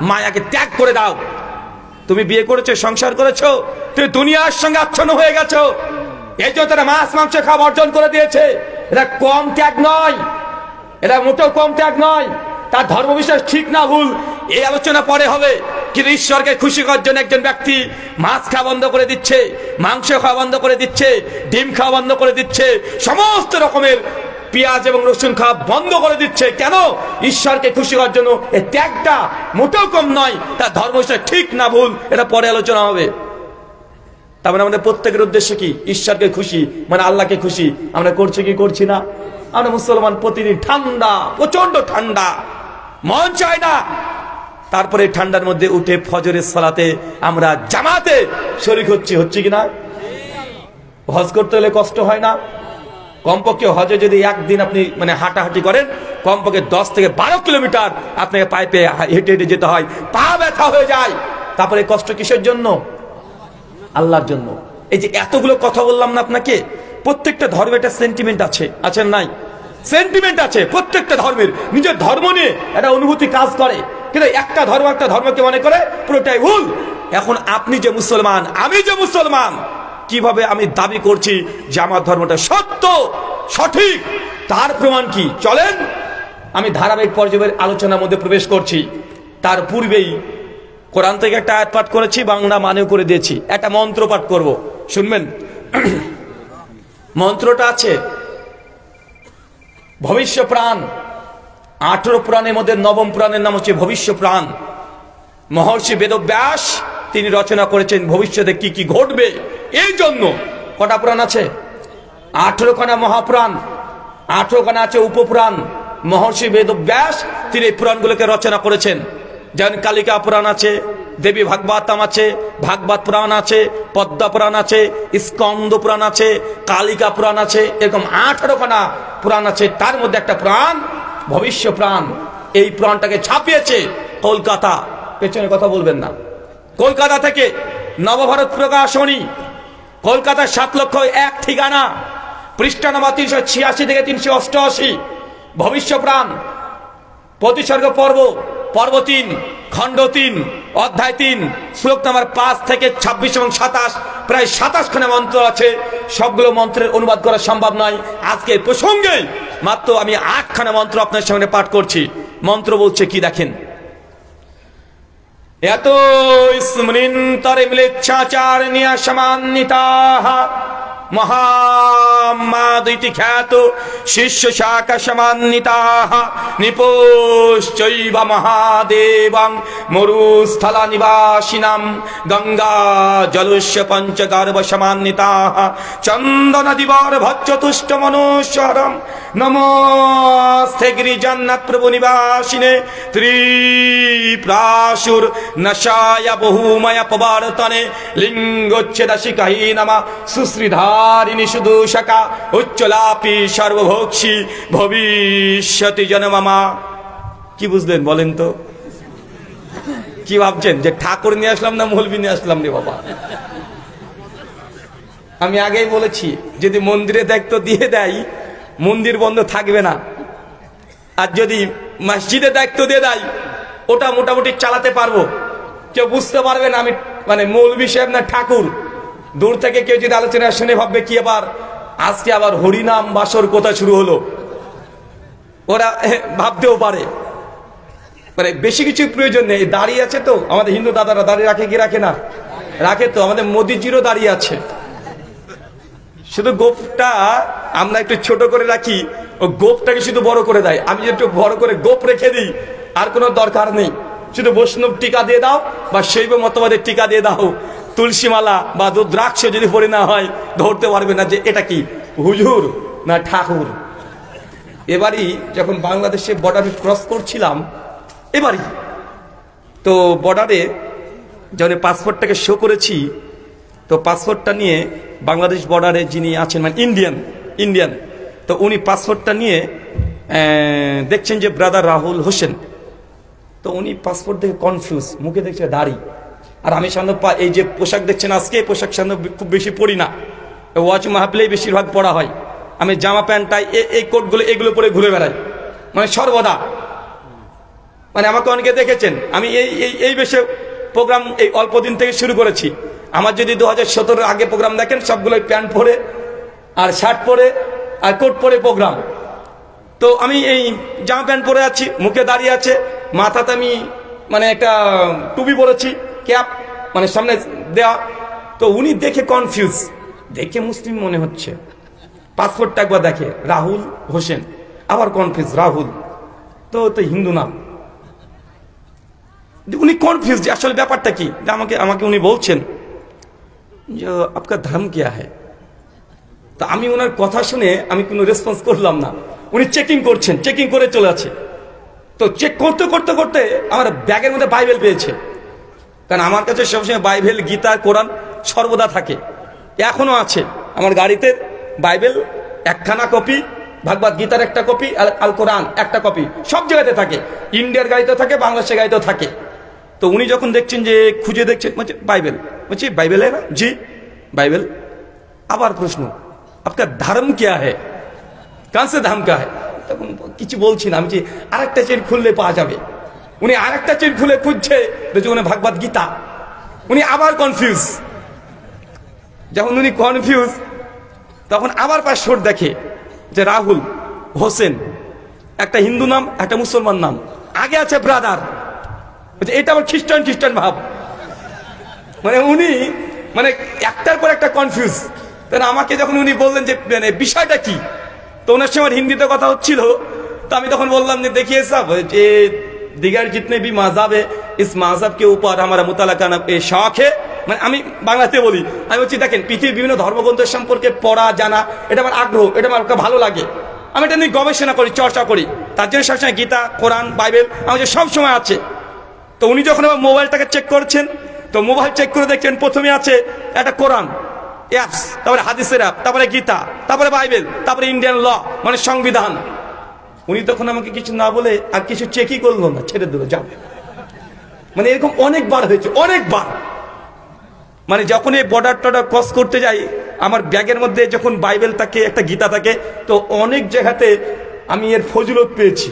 Speaker 3: মায়াকে ত্যাগ করে দাও। তুমি বিয়ে করেছো, সংসার করেছো, তুমি দুনিয়ার সঙ্গে আচ্ছন্ন হয়ে গেছো, এই জন্য তারা মাছ মাংস খাওয়া অর্জন করে দিয়েছে। এটা কম ত্যাগ নয়, এটা মোটেও কম ত্যাগ নয়। তার ধর্মবিশ্বাস ঠিক না ভুল এই আলোচনা পরে হবে, কিন্তু ঈশ্বরকে খুশি করার জন্য একজন ব্যক্তি মাছ খাওয়া বন্ধ করে দিচ্ছে, মাংস খাওয়া বন্ধ করে দিচ্ছে, ডিম খাওয়া বন্ধ করে দিচ্ছে, সমস্ত রকমের পেঁয়াজ এবং রসুন খাওয়া বন্ধ করে দিচ্ছে। কেন? ঈশ্বরকে খুশি করার জন্য। এই ত্যাগটা মোটেও কম নয়। তার ধর্মবিশ্বাস ঠিক না ভুল এটা পরে আলোচনা হবে। তার মানে আমাদের প্রত্যেকের উদ্দেশ্য কি? ঈশ্বরকে খুশি, মানে আল্লাহকে খুশি। আমরা করছি কি করছি না? আমরা মুসলমান প্রতিদিন ঠান্ডা, প্রচন্ড ঠান্ডা, মন চায় না। তারপরে ঠান্ডার মধ্যে উঠে ফজরের সালাতে আমরা জামাতে শরীক হচ্ছে কিনা? হজ করতে হলে কষ্ট হয় না? কমপক্ষে হজে যদি একদিন আপনি মানে হাঁটাহাঁটি করেন, কমপক্ষে 10 থেকে 12 কিলোমিটার আপনাকে পায়ে পেয়ে হেঁটে হেঁটে যেতে হয়, পা ব্যথা হয়ে যায়। তারপরে কষ্ট কিসের জন্য? আল্লাহর জন্য। এই যে এতগুলো কথা বললাম না আপনাকে, প্রত্যেকটা ধর্মের একটা সেন্টিমেন্ট আছে, আছে নাই? সেন্টিমেন্ট আছে প্রত্যেকটা ধর্মের, নিজের ধর্ম নিয়ে একটা অনুভূতি কাজ করে। কিন্তু একটা ধর্মকে মনে করে পুরোটাই ভুল। এখন আপনি যে মুসলমান, আমি যে মুসলমান, কিভাবে আমি দাবি করছি যে আমার ধর্মটা সত্য সঠিক, তার প্রমাণ কি? চলেন আমি ধারাবাহিক পর্যায়ের আলোচনার মধ্যে প্রবেশ করছি। তার পূর্বেই কোরআন থেকে একটা আয়াত পাঠ করেছি, বাংলা মানেও করে দিয়েছি। একটা মন্ত্র পাঠ করব, শুনবেন। মন্ত্রটা আছে ভবিষ্য প্রাণ। 18 পুরাণের মধ্যে 9ম পুরাণের নাম হচ্ছে ভবিষ্য প্রাণ। মহর্ষি বেদব্যাস তিনি রচনা করেছেন ভবিষ্যতে কি কি ঘটবে। এই জন্য কটা পুরাণ আছে? 18খানা মহাপুরাণ, 18খানা আছে উপপুরাণ। মহর্ষি বেদব্যাস তিনি এই পুরাণগুলোকে রচনা করেছেন। যেমন কালিকা পুরাণ আছে, দেবী ভাগবতম আছে, ভাগবত পুরাণ আছে, পদ্মা পুরাণ আছে, স্কন্দ পুরাণ আছে, কালিকা পুরাণ আছে, এরকম 18খানা পুরাণ আছে। তার মধ্যে একটা পুরাণ ভবিষ্য প্রাণ। এই পুরাণটাকে ছাপিয়েছে কলকাতা, পেছনে কথা বলবেন না, কলকাতা থেকে নবভারত প্রকাশনী, কলকাতার 7,00,001 ঠিকানা, পৃষ্ঠা নম্বর 386 থেকে 388। ভবিষ্য প্রাণ, প্রতিসর্গ পর্ব, পর্ব 3, খণ্ড 3, অধ্যায় 3, শ্লোক নম্বর 5 থেকে 26 এবং 27, প্রায় 27খানা মন্ত্র আছে। সবগুলো মন্ত্রের অনুবাদ করা সম্ভব নয়। আজকে প্রসঙ্গে মাত্র আমি 8খানা মন্ত্র আপনার সামনে পাঠ করছি। মন্ত্র বলছে কি দেখেন, এত স্মৃন্তরে মিলেচ্ছাচারণীয় সমান্বিতাঃ মহামাদিতি খ্যাত শিষ্য শাখা সমান্বিতাঃ নিপোশ্চৈব মহাদেবং মরুস্থল নিবাসিনাম গঙ্গা জলস্য পঞ্চগর্ভ সমান্বিতাঃ চন্দন দিবার ভচ্চতুষ্ট মনুষ্যরম নমস্তে গিরিজন্নাথ প্রভু নিবাসিনে ত্রিপ্রাসুর নশায় বহুময় পবর্তনে লিঙ্গোচ্ছেদশিকাহি নমঃ সুশ্রীধারিণী সুদূষকা উচ্চলাপি সর্বভোক্ষী ভবিষ্যতি জনমামা। কি বুঝলেন বলেন তো? কি ভাবছেন যে ঠাকুর নিয়ে আসলাম না মৌলবি নিয়ে আসলাম রে বাবা? আমি আগেই বলেছি, যদি মন্দিরে দায়িত্ব দিয়ে দেয় মন্দির বন্ধ থাকবে না, আর যদি মসজিদে দায়িত্ব দিয়ে দেয় ওটা মোটামুটি চালাতে পারবো। কেউ বুঝতে পারবে না আমি মানে মৌলবি সাহেব না ঠাকুর। দূর থেকে কেউ যদি আলোচনা শুনে ভাববে কি আবার আজকে আবার হরিনাম বাসর কথা শুরু হলো, ওরা ভাবতেও পারে। মানে বেশি কিছু প্রয়োজন নেই। দাঁড়িয়ে আছে তো আমাদের হিন্দু দাদারা, দাঁড়িয়ে রাখে কি রাখে না? রাখে তো। আমাদের মোদিজিরও দাঁড়িয়ে আছে, শুধু গোপটা আমরা একটু ছোট করে রাখি, ও গোপটাকে শুধু বড় করে দেয়। আমি একটু বড় করে গোপ রেখে দিই, আর কোনো দরকার নেই। শুধু বৈষ্ণব টিকা দিয়ে দাও বা শৈব মতবাদের টিকা দিয়ে দাও, তুলসী মালা বা রুদ্রাক্ষ যদি পরে না হয় ধরতে পারবে না যে এটা কি হুজুর না ঠাকুর। এবারই যখন বাংলাদেশে বর্ডারে ক্রস করছিলাম, এবারই তো বর্ডারে যখন পাসপোর্টটাকে শো করেছি, তো পাসপোর্টটা নিয়ে বাংলাদেশ বর্ডারে যিনি আছেন মানে ইন্ডিয়ান, তো উনি পাসপোর্টটা নিয়ে দেখছেন যে ব্রাদার রাহুল হোসেন। তো উনি পাসপোর্ট দেখে কনফিউজ, মুখে দেখছে দাড়ি। আর আমি সামনে এই যে পোশাক দেখছেন আজকে, এই পোশাক সামনে খুব বেশি পরি না, ওয়াচ মাহফিলেই বেশিরভাগ পড়া হয়। আমি জামা প্যান্ট টাই এই কোটগুলো এগুলো পরে ঘুরে বেড়াই, মানে সর্বদা। মানে আমাকে অনেকে দেখেছেন, আমি এই বেশে প্রোগ্রাম এই অল্প দিন থেকে শুরু করেছি। আমার যদি 2017 আগে প্রোগ্রাম দেখেন, সবগুলো প্যান্ট পরে আর শার্ট পরে আর কোট পরে প্রোগ্রাম। তো আমি এই জামা প্যান্ট পরে আছি, মুখে দাঁড়িয়ে আছে, মাথাতে আমি মানে একটা টুপি পরেছি, ক্যাপ মানে সামনে দেওয়া। তো উনি দেখে কনফিউজ, দেখে মুসলিম মনে হচ্ছে, পাসপোর্টটা একবার দেখে রাহুল হোসেন, আবার কনফিউজ রাহুল, তো হিন্দু নাম। উনি কনফিউজ যে আসলে ব্যাপারটা কি। আমাকে উনি বলছেন যে আপনার ধর্ম কি है। তা আমি ওনার কথা শুনে আমি কোনো রেসপন্স করলাম না। উনি চেকিং করছেন, চেকিং করে চলে আছে। তো চেক করতে করতে করতে আমার ব্যাগের মধ্যে বাইবেল পেয়েছে, কারণ আমার কাছে সবসময় বাইবেল, গীতা, কোরআন সর্বদা থাকে, এখনো আছে আমার গাড়িতে। বাইবেল একখানা কপি, ভাগবত গীতার একটা কপি, আল কোরআন একটা কপি, সব জায়গাতে থাকে। ইন্ডিয়ার গাড়িতে থাকে, বাংলাদেশের গাড়িতেও থাকে। তো উনি যখন দেখছেন যে খুঁজে দেখছেন, বলছে বাইবেল, বলছি বাইবেল है ना जी বাইবেল। আবার প্রশ্ন, আপনার ধর্ম क्या है, कौन से धर्म का है। তখন কিছু বলছি না, আমি যে আরেকটা চেন খুললে পাওয়া যাবে। উনি আরেকটা চেন খুলে খুঁজছে, দেখছি উনি ভাগবত গীতা। উনি আবার কনফিউজ। যখন উনি কনফিউজ, তখন আবার পাসপোর্ট দেখে যে রাহুল হোসেন, একটা হিন্দু নাম, একটা মুসলমান নাম, আগে আছে ব্রাদার। এটা আবার খ্রিস্টান ভাব। মানে উনি মানে একটার পর একটা কনফিউজ। তাহলে আমাকে যখন উনি বললেন যে মানে বিষয়টা কি, তো ওনার সঙ্গে হিন্দিতে কথা হচ্ছিল। তো আমি তখন বললাম যে देखिए साहब, যে दिगर जितने भी मजहब है, इस मजहब के ऊपर हमारा मुताला करना शौक है। মানে আমি বাংলাতে বলি, আমি বলছি দেখেন পৃথিবীর বিভিন্ন ধর্মগ্রন্থের সম্পর্কে পড়া জানা, এটা আমার আগ্রহ, এটা আমার ভালো লাগে। আমি এটা নিয়ে গবেষণা করি, চর্চা করি। তার জন্য সবসময় গীতা, কোরআন, বাইবেল আমার সব সময় আছে। তো উনি যখন আমার মোবাইলটাকে চেক করছেন, তো মোবাইল চেক করে দেখছেন প্রথমে আছে একটা কোরআন অ্যাপস, তারপরে হাদিসের অ্যাপ, তারপরে গীতা, তারপরে বাইবেল, তারপরে ইন্ডিয়ান ল মানে সংবিধান। উনি তখন আমাকে কিছু না বলে আর কিছু চেকই করলো না, ছেড়ে দিল, যাও। মানে এরকম অনেকবার হয়েছে, অনেকবার। মানে যখন এই বর্ডার টর্ডার ক্রস করতে যাই, আমার ব্যাগের মধ্যে যখন বাইবেল থাকে, একটা গীতা থাকে, তো অনেক জায়গাতে আমি এর ফজিলত পেয়েছি।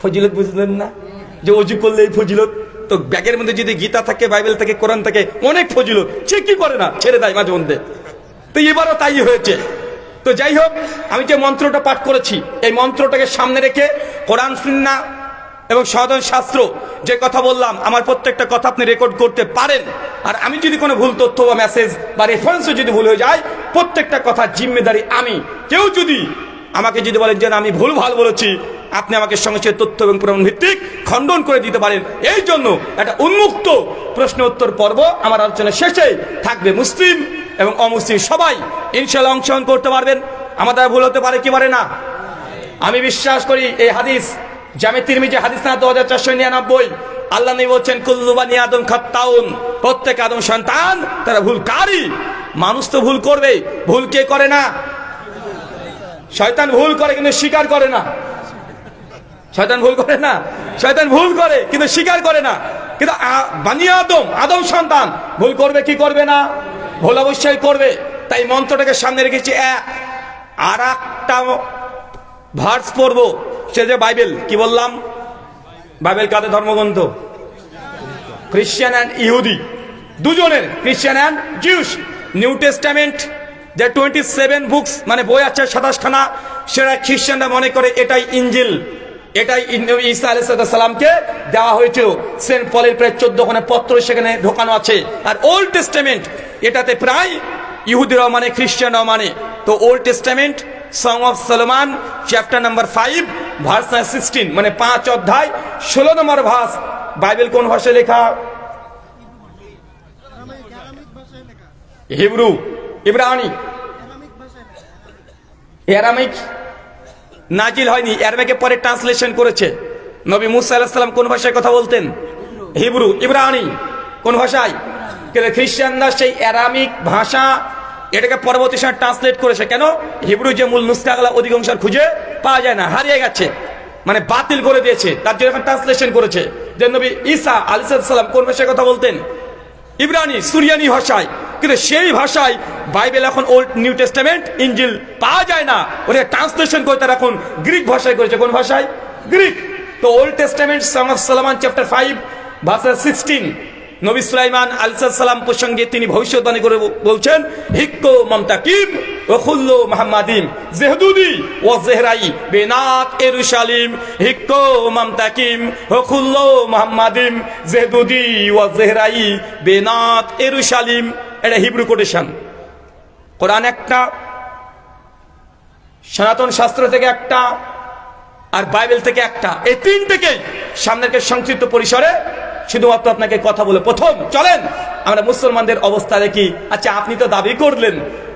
Speaker 3: ফজিলত বুঝলেন না, যে অজু করলে এই ফজিলত। তো ব্যাগের মধ্যে যদি গীতা থাকে, বাইবেল থাকে, কোরআন থাকে, অনেক ফজিলত, সে কি করে না, ছেড়ে দেয় মাঝে মধ্যে। তো এবারও তাই হয়েছে। তো যাই হোক, আমি যে মন্ত্রটা পাঠ করেছি, এই মন্ত্রটাকে সামনে রেখে কোরআন, সুন্নাহ এবং সাধারণ শাস্ত্র যে কথা বললাম, আমার প্রত্যেকটা কথা আপনি রেকর্ড করতে পারেন। আর আমি যদি কোনো ভুল তথ্য বা মেসেজ বা রেফারেন্সও যদি ভুল হয়ে যায়, প্রত্যেকটা কথার জিম্মেদারি আমি। কেউ যদি আমাকে যদি বলেন যে আমি ভুল ভাল বলেছি, আপনি আমাকে সঙ্গে সঙ্গে তথ্য এবং প্রমাণ ভিত্তিক খণ্ডন করে দিতে পারেন। এই জন্য একটা উন্মুক্ত প্রশ্ন উত্তর পর্ব আমার আলোচনা শেষে থাকবে। মুসলিম এবং অমুসলিম সবাই ইনশাআল্লাহ অংশগ্রহণ করতে পারবেন। আমাদের ভুল হতে পারে কি পারে না। আমি বিশ্বাস করি এই হাদিস জামে তিরমিজি হাদিস না 2499, আল্লাহ নবী বলছেন কুল্লু বানি আদম খাত্তাউন, প্রত্যেক আদম সন্তান তারা ভুলকারী। মানুষ তো ভুল করবে, ভুল কে করে না? শয়তান ভুল করে কিন্তু স্বীকার করে না। শয়তান ভুল করে না, শয়তান ভুল করে কিন্তু স্বীকার করে না। কিন্তু বানি আদম, আদম সন্তান ভুল করবে কি করবে না? ভুল অবশ্যই করবে। তাই মন্ত্রটাকে সামনে রেখেছি। আর একটা ভার্স পড়বো, সে যে বাইবেল। কি বললাম? বাইবেল কাদের ধর্মগ্রন্থ? খ্রিস্টান অ্যান্ড ইহুদি দুজনের, খ্রিস্টান অ্যান্ড জিউস। নিউ টেস্টামেন্ট যে 27 বুকস মানে বই আছে 27 খানা, সেটা খ্রিস্টানরা মনে করে এটাই ইঞ্জিল, এটাই ঈসা আলাইহিস সালামকে দেওয়া হয়েছিল। সেন্ট পলের প্রায় 14 খানা পত্র সেখানে ঢোকানো আছে। আর ওল্ড টেস্টামেন্ট এটাতে প্রায় ইহুদিরাও মানে, খ্রিস্টানরাও মানে। তো old testament song of Solomon chapter number 5 verse 16 মানে 5 অধ্যায় 16 নম্বর ভার্স। বাইবেল কোন ভাষায় লেখা? হিব্রু, ইব্রানি, অ্যারামিক নাজিল হয়নি। অ্যারামিকে পরে ট্রান্সলেশন করেছে। নবী মুসা আলাইহিস সালাম কোন ভাষায় কথা বলতেন? হিব্রু। ইব্রানি কোন ভাষায়? কিন্তু খ্রিস্টানরা সেই অ্যারামিক ভাষা এটাকে পরবর্তী সময় ট্রান্সলেট করেছে। কেন? হিব্রু যে মূল নুসখাগুলো অধিকাংশ খুঁজে পাওয়া যায় না, হারিয়ে গেছে, মানে বাতিল করে দিয়েছে। তার জন্য এখন ট্রান্সলেশন করেছে। যে নবী ঈসা আলাইহিস সালাম কোন ভাষায় কথা বলতেন? ইব্রানি, সুরিয়ানি ভাষায়। কিন্তু সেই ভাষায় বাইবেল এখন ওল্ড নিউ টেস্টামেন্ট ইঞ্জিল পাওয়া যায় না। ওটা ট্রান্সলেশন করে তারা এখন গ্রিক ভাষায় করেছে। কোন ভাষায়? গ্রিক। তো old testament song of Solomon chapter 5 verse 16 নবী সুলাইমান আলাইহিস সালাম প্রসঙ্গে তিনি ভবিষ্যদ্বাণী করে বলছেন, হিক্কো মামতাকিম ওয়া খুল্লু মুহাম্মাদিম জেহদুদি ওয়া জেহরাই বেনাত ইরুশালিম, হিক্কো মামতাকিম ওয়া খুল্লু মুহাম্মাদিম জেহদুদি ওয়া জেহরাই বেনাত ইরুশালিম। এটা হিব্রু কোটেশন। কোরআন একটা, সনাতন শাস্ত্র থেকে একটা, আর বাইবেল থেকে একটা, এই তিন থেকে সামনের সংক্ষিপ্ত পরিসরে শুধুমাত্র আপনাকে কথা বলে প্রথম চলেন আমরা মুসলমানদের অবস্থা দেখি। আচ্ছা, আপনি তো দাবি করলেন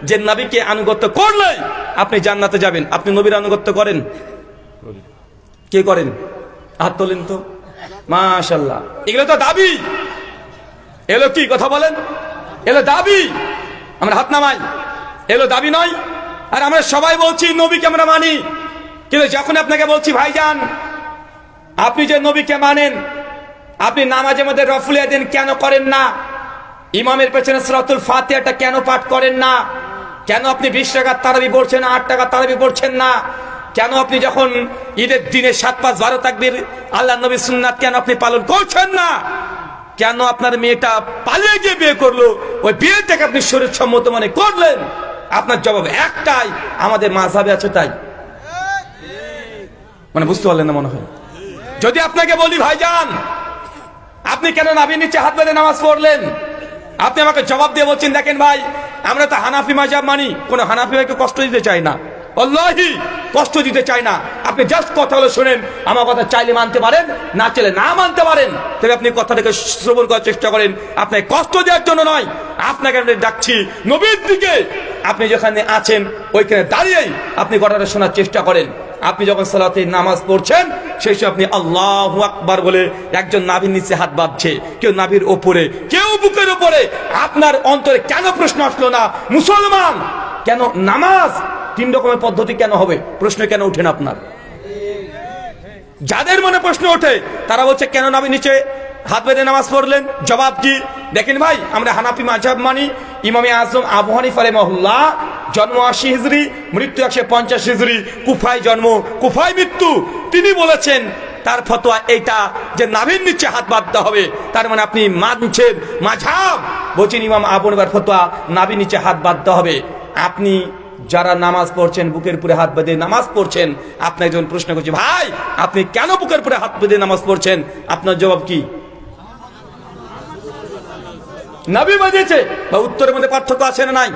Speaker 3: যে নবীকে আনুগত্য করলে আপনি জান্নাতে যাবেন, আপনি নবীর আনুগত্য করেন? কে করেন? হাত তোলেন তো। মাশাআল্লাহ, এগুলো তো দাবি। এলো কি কথা বলেন? এলো দাবি। আমরা হাত নামাই, এলো দাবি নয়। আর আমরা সবাই বলছি নবীকে আমরা মানি, কিন্তু যখন আপনাকে বলছি ভাইজান আপনি যে নবীকে মানেন, আপনি নামাজের মধ্যে রফুলিয়া দিন কেন করেন না? ইমামের পেছনে সূরাতুল ফাতিহাটা কেন পাঠ করেন না? কেন আপনি 20 টাকার তারাবি পড়ছেন, 8 টাকার তারাবি পড়ছেন না? কেন আপনি যখন ঈদের দিনে 7 5 12 তাকবীর আল্লাহ নবীর সুন্নাত কেন আপনি পালন করছেন না? কেন আপনার মেয়েটা পালিয়ে গিয়ে বিয়ে করলো, ওই বিয়েটাকে আপনি শরীর সম্মত মনে করলেন? আপনার জবাব একটাই, আমাদের মাযহাবে আছে তাই। মানে বুঝতে পারলেন না মনে হয়। যদি আপনাকে বলি ভাইজান আপনি কেন নাভির নিচে হাত বেঁধে নামাজ পড়লেন, আপনি আমাকে জবাব দিয়ে বলছেন দেখেন ভাই আমরা তো হানাফি মাযহাব মানি, কোন হানাফি ভাইকে কষ্ট দিতে চাই না, আল্লাহি কষ্ট দিতে চাই না। আপনি জাস্ট কথা হলো শুনেন, আমার কথা চাইলে মানতে পারেন, না চাইলে না মানতে পারেন, তবে আপনি কথাটাকে শ্রবণ করার চেষ্টা করেন। আপনাকে কষ্ট দেওয়ার জন্য নয়, আপনাকে আমি ডাকছি নবীর দিকে। আপনি যেখানে আছেন ওইখানে দাঁড়িয়েই আপনি কথাটা শোনার চেষ্টা করেন। আপনি যখন সালাতে নামাজ পড়ছেন সেই সময় আপনি আল্লাহু আকবার বলে একজন নাভির নিচে হাত বাঁধছে, কেউ নাভির ওপরে, কেউ বুকের ওপরে। আপনার অন্তরে কেন প্রশ্ন আসলো না মুসলমান কেন নামাজ 3 রকমের পদ্ধতি কেন হবে? প্রশ্ন কেন ওঠেন আপনার? যাদের মনে প্রশ্ন ওঠে তারা বলছে কেন নাভির নিচে হাত বেঁধে নামাজ পড়লেন? জবাব কি? দেখেন ভাই আমরা হানাফি মাযহাব মানি। ইমামে আজম আবু হানিফা রাহিমাহুল্লাহ জন্ম 80 হিজরি, মৃত্যু 150 হিজরি, কুফায় জন্ম কুফায় মৃত্যু। তিনি বলেছেন তার ফতোয়া এইটা যে নাভির নিচে হাত বাঁধতে হবে, তার মানে আপনি মানছেন মাযহাব। বলছেন ইমাম আবু হানিফার ফতোয়া নাভির নিচে হাত বাঁধতে হবে। আপনি যারা নামাজ পড়ছেন বুকের উপরে হাত বেঁধে নামাজ পড়ছেন, আপনি একজন প্রশ্ন করছে ভাই আপনি কেন বুকের উপরে হাত বেঁধে নামাজ পড়ছেন? আপনার জবাব কি? নবী বাঁধিয়েছে। বা উত্তরের মধ্যে পার্থক্য আছে না নাই?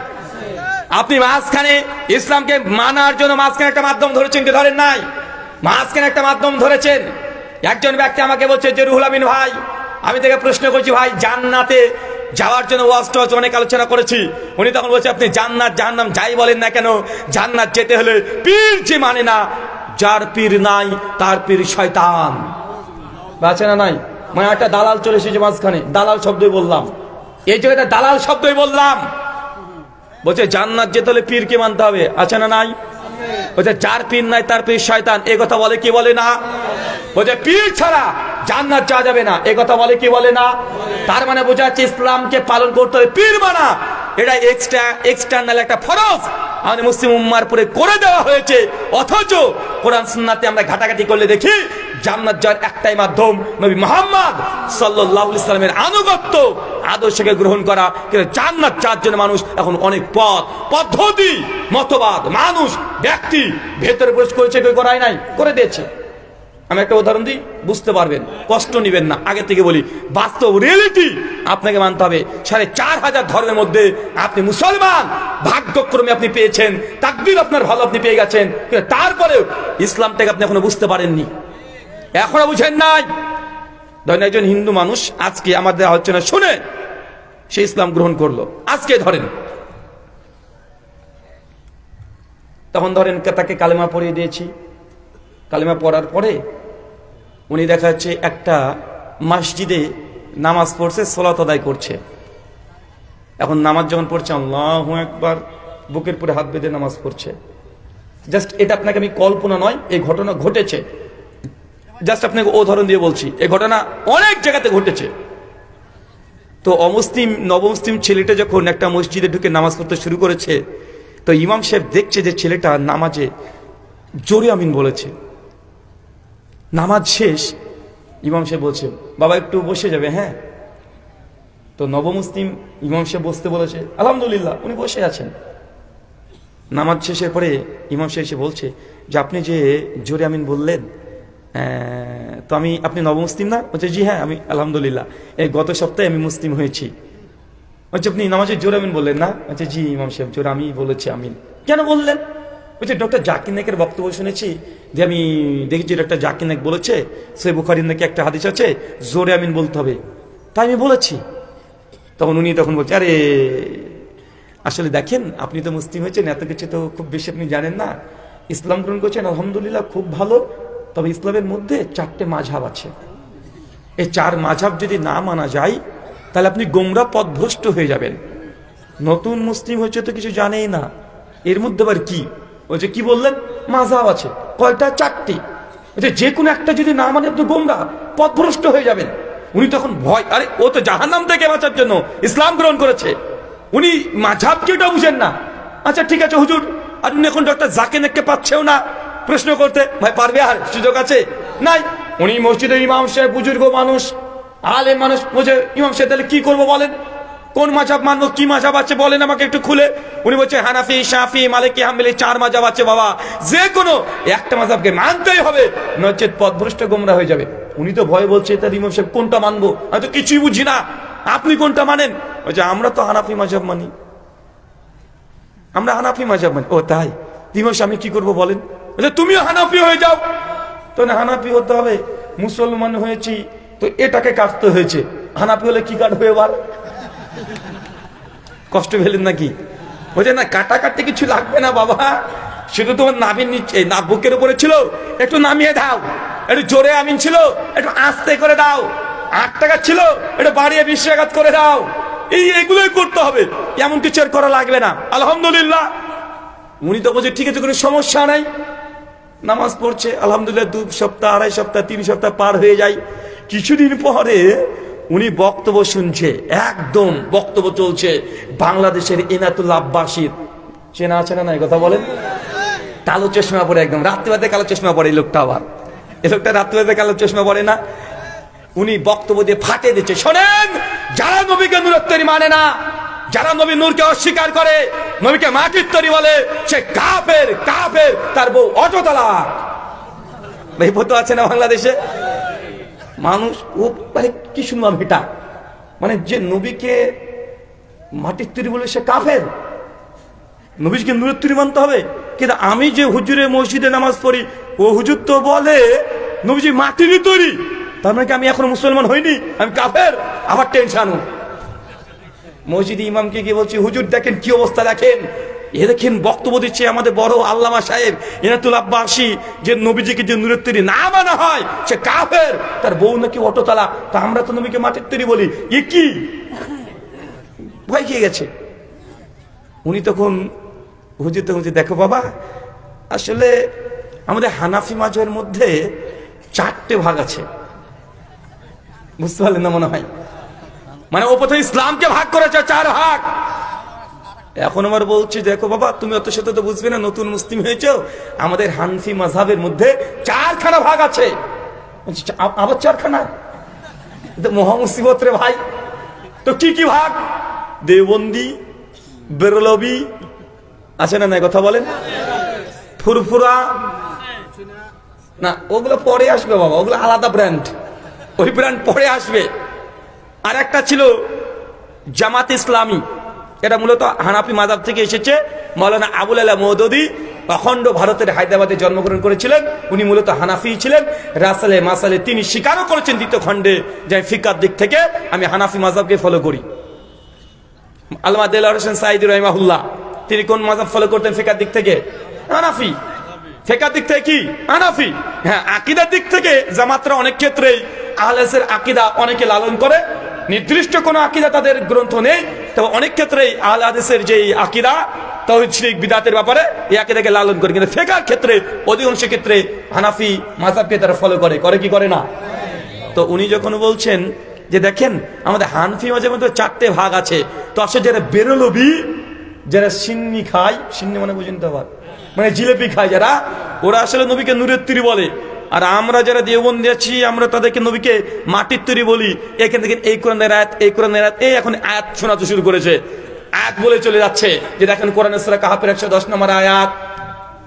Speaker 3: আপনি মাঝখানে ইসলামকে মানার জন্য মাঝখানে একটা মাধ্যম ধরেছেন কি ধরেন নাই? মাঝখানে একটা মাধ্যম ধরেছেন। একজন ব্যক্তি আমাকে বলছে যে রুহুল আমিন ভাই, আমি তাকে প্রশ্ন করছি ভাই জান্নাতে যাওয়ার জন্য ওয়াজ টওয়াজ অনেক আলোচনা করেছি। উনি তখন বলছে আপনি জান্নাত জাহান্নাম যাই বলেন না কেন, জান্নাত যেতে হলে পীর যে মানে না, যার পীর নাই তার পীর শয়তান। আছে না নাই? মানে একটা দালাল চলে এসেছে মাঝখানে, দালাল শব্দই বললাম, এই জায়গাটা দালাল শব্দই বললাম। বলছে জান্নাত যেতে হলে পীরকে মানতে হবে, আছে না নাই? বলছে যার পীর নাই তার পীর শয়তান, এই কথা বলে কি বলে না? বলছে পীর ছাড়া জান্নাত যাওয়া যাবে না, এই কথা বলে কি বলে না? তার মানে বোঝা যাচ্ছে ইসলামকে পালন করতে হবে পীর মানা, এটা এক্সটার্নাল একটা ফরজ আমাদের মুসলিম উম্মার উপরে করে দেওয়া হয়েছে। অথচ কোরআন সুন্নাতে আমরা ঘাটাঘাটি করলে দেখি জান্নাত যাওয়ার একটাই মাধ্যম নবী মুহাম্মদ সাল্লাল্লাহু আলাইহি সাল্লামের আনুগত্য আদর্শকে গ্রহণ করা। কিন্তু জান্নাত যাওয়ার জন্য মানুষ এখন অনেক পথ পদ্ধতি মতবাদ মানুষ ব্যক্তি ভেতরে প্রবেশ করেছে, কেউ করাই নাই, করে দিয়েছে। আমি একটা উদাহরণ দিই, বুঝতে পারবেন, কষ্ট নেবেন না। আগে থেকে বলি বাস্তব রিয়েলিটি আপনাকে মানতে হবে। 4500 ধর্মের মধ্যে আপনি মুসলমান, ভাগ্যক্রমে আপনি পেয়েছেন, তাকদীর আপনার ভালো আপনি পেয়ে গেছেন, কিন্তু তারপরেও ইসলামটাকে আপনি এখনো বুঝতে পারেননি, এখনো বুঝেন নাই। ধরেন একজন হিন্দু মানুষ আজকে আমাদের আলোচনা শুনে সে ইসলাম গ্রহণ করলো, আজকে ধরেন, তখন ধরেন তাকে কালেমা পড়িয়ে দিয়েছি। কালেমা পড়ার পরে উনি দেখা যাচ্ছে একটা মসজিদে নামাজ পড়ছে, সালাত আদায় করছে। এখন নামাজ যখন পড়ছে আল্লাহু আকবার, বুকের উপরে হাত বেঁধে নামাজ পড়ছে। জাস্ট এটা আপনাকে আমি কল্পনা নয়, এই ঘটনা ঘটেছে। জাস্ট আপনাকে উদাহরণ দিয়ে বলছি, এই ঘটনা অনেক জায়গাতে ঘটেছে। তো অমুসলিম নবমুসলিম ছেলেটা যখন একটা মসজিদে ঢুকে নামাজ পড়তে শুরু করেছে, তো ইমাম সাহেব দেখছে যে ছেলেটা নামাজে জোরে আমিন বলেছে, নামাজ শেষ, ইমাম সাহেব বলছে বাবা একটু বসে যাবে, হ্যাঁ। তো নবমুসলিম ইমাম সাহেব বসতে বলেছে, আলহামদুলিল্লাহ উনি বসে আছেন। নামাজ শেষের পরে ইমাম সাহেব এসে বলছে যে আপনি যে জোরে আমিন বললেন, তো আপনি নবমুসলিম না? বলছে জি হ্যাঁ, আমি আলহামদুলিল্লাহ এই গত সপ্তাহে আমি মুসলিম হয়েছি। বলছে আপনি নামাজে জোরে আমিন বললেন না? বলছে জি ইমাম সাহেব, জোরে আমি বলেছি আমিন। কেন বললেন? বলছে ডক্টর জাকির নায়েকের বক্তব্য শুনেছি, যে আমি দেখেছি ডক্টর জাকির নায়েক বলেছে সহিহ বুখারীর নাকি একটা হাদিস আছে জোরে আমিন বলতে হবে, তাই আমি বলেছি। তখন উনি বলছে আরে আসলে দেখেন আপনি তো মুসলিম হয়েছেন, এত কিছু তো খুব বেশি আপনি জানেন না, ইসলাম গ্রহণ করছেন আলহামদুলিল্লাহ খুব ভালো, তবে ইসলামের মধ্যে 4টে মাযহাব আছে, এই 4 মাযহাব যদি না মানা যায় তাহলে আপনি গোমরা পথভ্রষ্ট হয়ে যাবেন। নতুন মুসলিম হয়েছে তো কিছু জানেই না, এর মধ্যে আবার কি? বলছে কি বললেন? মাযহাব আছে। কয়টা? 4টি। যে কোনো একটা যদি না মানে আপনি গোমরা পথভ্রষ্ট হয়ে যাবেন। উনি তখন ভয়, আরে ও তো জাহান্নাম থেকে বাঁচার জন্য ইসলাম গ্রহণ করেছে, উনি মাযহাব কি ওটা বুঝেন না। আচ্ছা ঠিক আছে হুজুর, আর উনি এখন ডক্টর জাকির নায়েককে পাচ্ছেও না প্রশ্ন করতে, ভাই পারবে? আর সুযোগ আছে নাই। উনি মসজিদের ইমাম সাহেব, বুজুর্গ মানুষ, আলেম মানুষ, বলছে ইমাম সাহেব তাহলে কি করবো বলেন, কোন মাযহাব মানবো, কি মাযহাব আছে বলেন আমাকে একটু খুলে। উনি বলছে হানাফি, শাফি, মালিকি, হাম্বলি 4 মাযহাব আছে বাবা, যে কোনো একটা মাযহাবকে মানতেই হবে, নচেত পথভ্রষ্ট গোমরা হয়ে যাবে। উনি তো ভয় বলছে তার ইমাম সাহেব কোনটা মানবো, আমি তো কিছুই বুঝি না, আপনি কোনটা মানেন? বলছে আমরা তো হানাফি মাযহাব মানি, আমরা হানাফি মাযহাব মানি। ও তাই? ইমাম সাহেব আমি কি করবো বলেন? বলছে তুমিও হানাফি হয়ে যাও। তো না হানাফি হতে হবে, মুসলমান হয়েছি তো এটাকে কাটতে হয়েছে, হানাফি হলে কি কাটবে এবার? কষ্ট পেলেন নাকি? বলছে না কাটাকাটি কিছু লাগবে না বাবা, শুধু তোমার নাভির নিচে বুকের উপরে ছিল একটু নামিয়ে দাও, একটু জোরে আমিন ছিল একটু আস্তে করে দাও, 8 টাকা ছিল একটু বাড়িয়ে 20 টাকা করে দাও, এইগুলোই করতে হবে, এমন কিছু আর করা লাগবে না। আলহামদুলিল্লাহ। উনি তো বলছে ঠিক আছে কোনো সমস্যা নাই। নামাজ পড়ছে আলহামদুলিল্লাহ, 2 সপ্তাহ 2.5 সপ্তাহ 3 সপ্তাহ পার হয়ে যায়। কিছুদিন পরে উনি বক্তব্য শুনছে, একদম বক্তব্য চলছে বাংলাদেশের ইনায়তুল্লাহ আব্বাসীর, চেনা আছে না নাই কথা বলেন? কালো চশমা পরে, একদম রাত্রিবেলাতে কালো চশমা পরে এই লোকটা, আবার এই লোকটা রাত্রিবেলাতে কালো চশমা পরে না। উনি বক্তব্য দিয়ে ফাটে দিচ্ছে, শোনেন যারা নবীকে নূরের তৈরি মানে না, যারা নবী নূরকে অস্বীকার করে, নবীকে মাটির তৈরি বলে, সে কাফের, কাফের, তার বউ অটোতলা। এই ফটো আছে না বাংলাদেশে? মানুষ ও মানে কি শুনলাম এটা, মানে যে নবীকে মাটির তৈরি বলে সে কাফের, নবীকে নূরের তৈরি মানতে হবে। কিন্তু আমি যে হুজুরে মসজিদে নামাজ পড়ি, ও হুজুর তো বলে নবীজি মাটিরই তৈরি, তার মানে কি আমি এখনো মুসলমান হইনি, আমি কাফের? আবার টেনশন। মসজিদে ইমামকে গিয়ে বলছি হুজুর দেখেন কি অবস্থা, দেখেন দেখেন বক্তব্য দিচ্ছে আমাদের বড় আল্লামা সাহেব ইনায়তুল্লাহ আব্বাসী, যে নবীজিকে যে নূরের তৈরি না মানা হয় সে কাফের, তার বউ নাকি অটোতলা, তা আমরা তো নবীকে মাটির তৈরি বলি, এ কি? ভয় খেয়ে গেছে। উনি তখন হুজুর তখন দেখো বাবা, আসলে আমাদের হানাফি মাযহাবের মধ্যে 4টে ভাগ আছে, বুঝতে পারলেন না মনে হয়? মানে ও প্রথমে ইসলামকে ভাগ করেছে 4 ভাগ। এখন আমার বলছি দেখো বাবা তুমি অত শত তো বুঝবে না, নতুন মুসলিম হয়েছো, আমাদের হানফি মাযহাবের মধ্যে 4খানা ভাগ আছে। আবার 4খানা? মহা মুসিবত রে ভাই। তো কি কি ভাগ? দেওবন্দি, বেরলভি আছে না নাই কথা বলেন? ফুরফুরা না, ওগুলো পরে আসবে বাবা, ওগুলো আলাদা ব্র্যান্ড, ওই ব্র্যান্ড পরে আসবে। আর একটা ছিল জামাত ইসলামী, এটা মূলত হানাফি মাযহাব থেকে এসেছে। মাওলানা আবুল আলা মওদুদী অখণ্ড ভারতের হায়দ্রাবাদে জন্মগ্রহণ করেছিলেন, উনি মূলত হানাফি ছিলেন। রাসালে মাসালে তিনি স্বীকারও করেছেন 2য় খণ্ডে যে ফিকার দিক থেকে আমি হানাফি মাযহাবকে ফলো করি। আল্লামা দেলোয়ার হোসেন সাঈদী রাহিমাহুল্লাহ তিনি কোন মাযহাব ফলো করতেন ফিকার দিক থেকে? হানাফি। ফিকার দিক থেকে কি? হানাফি। হ্যাঁ, আকীদার দিক থেকে জামাতরা অনেক ক্ষেত্রেই আহলে হাদিসের আকীদা অনেকে লালন করে, নির্দিষ্ট কোনো আকীদা তাদের গ্রন্থ নেই, তবে অনেক ক্ষেত্রেই আহলে হাদিসের যে আকীদা তাওহীদ শিরক বিদআতের ব্যাপারে এই আকীদাকে লালন করে। কিন্তু ফিকহের ক্ষেত্রে অধিকাংশ ক্ষেত্রে হানাফি মাযহাবকে তারা ফলো করে, করে কি করে না? তো উনি যখন বলছেন যে দেখেন আমাদের হানফি মাযহাবের মধ্যে 4টে ভাগ আছে, তো আসলে যারা বেরলভি, যারা সিন্নি খায়, সিন্নি মানে বুঝেন তো আবার, মানে জিলেপি খায় যারা, ওরা আসলে নবীকে নূরের তৈরি বলে, আর আমরা যারা দেওবন্দি আছি আমরা তাদেরকে নবীকে মাটির তৈরি বলি। এখান থেকে এই কোরআনের আয়াত, এই কোরআনের আয়াত, এই এখন আয়াত শোনাতে শুরু করেছে, আয়াত বলে চলে যাচ্ছে যে দেখেন কোরআনের সূরা কাহাফের 110 নম্বর আয়াত,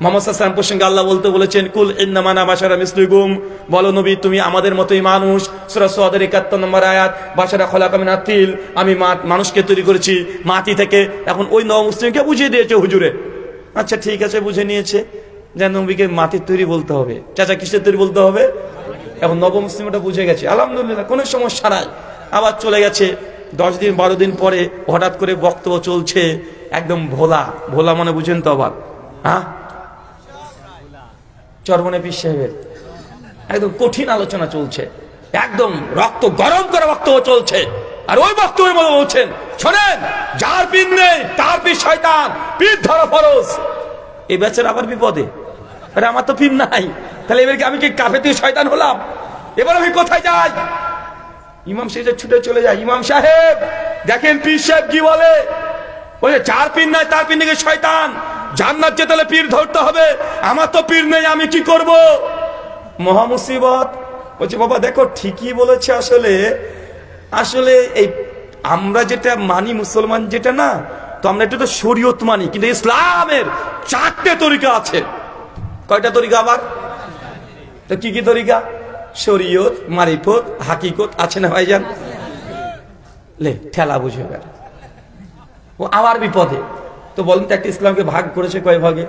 Speaker 3: মুহাম্মদ সাল্লাল্লাহু আলাইহি ওয়াসাল্লাম প্রসঙ্গে আল্লাহ বলতে বলেছেন, কুল ইন্নামা আনা বাশারা মিসলুকুম, বলো নবী তুমি আমাদের মতোই মানুষ। সূরা সুয়াদের 71 নম্বর আয়াত, বাশারা খলাকা মিনাত তিল, আমি মানুষকে তৈরি করেছি মাটি থেকে। এখন ওই নবমুসলিমকে বুঝিয়ে দিয়েছে হুজুরে, আচ্ছা ঠিক আছে বুঝে নিয়েছে যে নবীকে মাটির তৈরি বলতে হবে, চাচা কিসের তৈরি বলতে হবে। এখন নবমুসলিমটা বুঝে গেছে, আলহামদুলিল্লাহ কোনো সমস্যা নাই। আবার চলে গেছে 10 দিন 12 দিন পরে হঠাৎ করে বক্তব্য চলছে, একদম ভোলা ভোলা মানে বুঝেন তো আবার, হ্যাঁ চরমনে পীর সাহেবের একদম কঠিন আলোচনা চলছে, একদম রক্ত গরম করে বক্তব্য চলছে। আর ওই বক্তব্যের মধ্যে বলছেন, শোনেন যার পীর নেই তার পীর শয়তান, পীর ধরা ফরজ। এই বেচারা আবার বিপদে, আরে আমার তো পীর নাই, তাহলে এবার আমি কি কাফের থেকে শয়তান হলাম? এবার আমি কোথায় যাই? ইমাম সাহেব ছুটে চলে যায়, ইমাম সাহেব দেখেন পীর সাহেব কি বলে, বলে যার পীর নাই তার পীর নাকি শয়তান, জান্নাত যেতে হলে পীর ধরতে হবে, আমার তো পীর নেই আমি কি করব? মহা মুসিবত। বলছে বাবা দেখো ঠিকই বলেছে, আসলে আসলে এই আমরা যেটা মানি মুসলমান যেটা না, তো আমরা এটা তো শরীয়ত মানি, কিন্তু ইসলামের 4টে তরিকা আছে। কয়টা তরিকা আবার? তো কি কি তরিকা? শরীয়ত, মারিফত, হাকিকত, আছে না ভাইজান? লে ঠেলা বুঝে গেল, ও আবার বিপদে। তো বলেন তো একটা ইসলামকে ভাগ করেছে কয় ভাগে?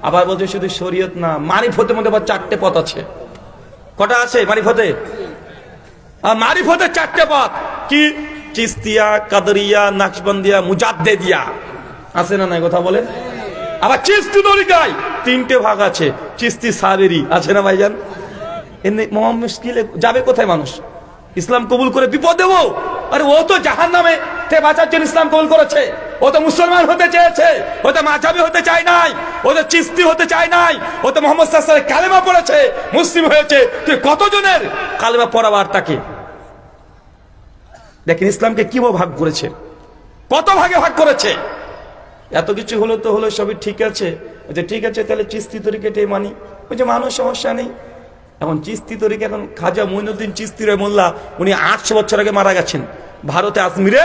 Speaker 3: আবার বলছে শুধু শরীয়ত না, মারিফতের মধ্যে আবার 4টে পথ আছে। কটা আছে মারিফতে? মারিফতের 4টে পথ কি? চিস্তিয়া, কাদরিয়া, নাকশবন্দিয়া, মুজাদ্দেদিয়া, আছে না নাই কথা বলেন? আবার চিস্তি তরিকায় 3টে ভাগ আছে, চিস্তি সাবেরি, আছে না ভাইজান? এমনি মহা মুশকিলে যাবে কোথায় মানুষ? ইসলাম কবুল করে বিপদ দেবো? আরে ও তো জাহান্নামে তে বাঁচার জন্য ইসলাম কবুল করেছে, ও তো মুসলমান হতে চেয়েছে, ও তো মাঝাবি হতে চায় নাই, ও তো চিস্তি হতে চায় নাই, ও তো মুহাম্মদ সাল্লাল্লাহু আলাইহি ওয়াসাল্লাম কালেমা পড়েছে, মুসলিম হয়েছে। তুই কতজনের কালেমা পড়াবার তাকে দেখেন ইসলামকে কিভাবে ভাগ করেছে, কত ভাগে ভাগ করেছে। এত কিছু হলো তো হলো, সবই ঠিক আছে, ঠিক আছে তাহলে চিস্তি তরিকাটাই মানি। ওই যে মানুষ সমস্যা নেই। এখন চিস্তি তরিকা, এখন খাজা মুঈনুদ্দিন চিস্তি রহিমাহুল্লাহ, উনি 800 বছর আগে মারা গেছেন ভারতে আজমিরে।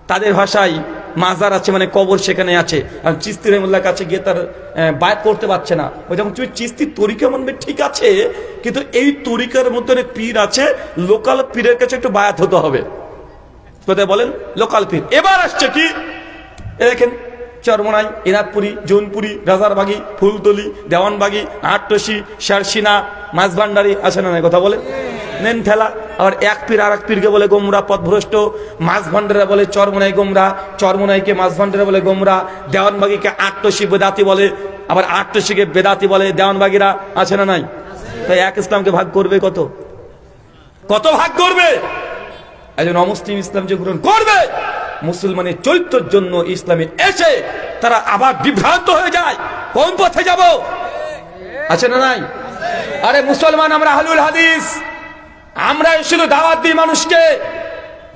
Speaker 3: তাদের ভাষায় মাজার আছে, মানে কবর সেখানে আছে। আর চিস্তি রহিমাহুল্লাহর কাছে গিয়ে তার বায়াত করতে পারছে না। ওই যেমন তুমি চিস্তি তরিকা মানবে ঠিক আছে, কিন্তু এই তরিকার মধ্যে পীর আছে, লোকাল পীরের কাছে একটু বায়াত হতে হবে। কোথায় বলেন? লোকাল পীর। এবার আসছে কি দেখেন, চরমনাই, ইনাদপুরি, জৌনপুরি, রাজারবাগি, ফুলতলি, দেওয়ানবাগি, আটটসি, শারসিনা, মাঝভান্ডারি, আছে না কথা বলে নেন ঠেলা। আবার এক পীর আর এক পীরকে বলে গোমরা, পথভ্রষ্ট। মাঝভান্ডারা বলে চরমনাই গোমরা, চরমনাইকে মাঝভান্ডারা বলে গোমরা, দেওয়ানবাগিকে আটটসি বেদাতি বলে, আবার আটটসিকে বেদাতি বলে দেওয়ানবাগিরা, আছে না নাই? তাই এক ইসলামকে ভাগ করবে কত কত ভাগ করবে? একজন অমুসলিম ইসলাম যে গ্রহণ করবে, মুসলমানের চরিত্রের জন্য ইসলামে এসে তারা আবার বিভ্রান্ত হয়ে যায়, কোন পথে যাব? আছে না নাই? আরে মুসলমান আমরা আহলুল হাদিস, আমরা শুধু দাওয়াত দিই মানুষকে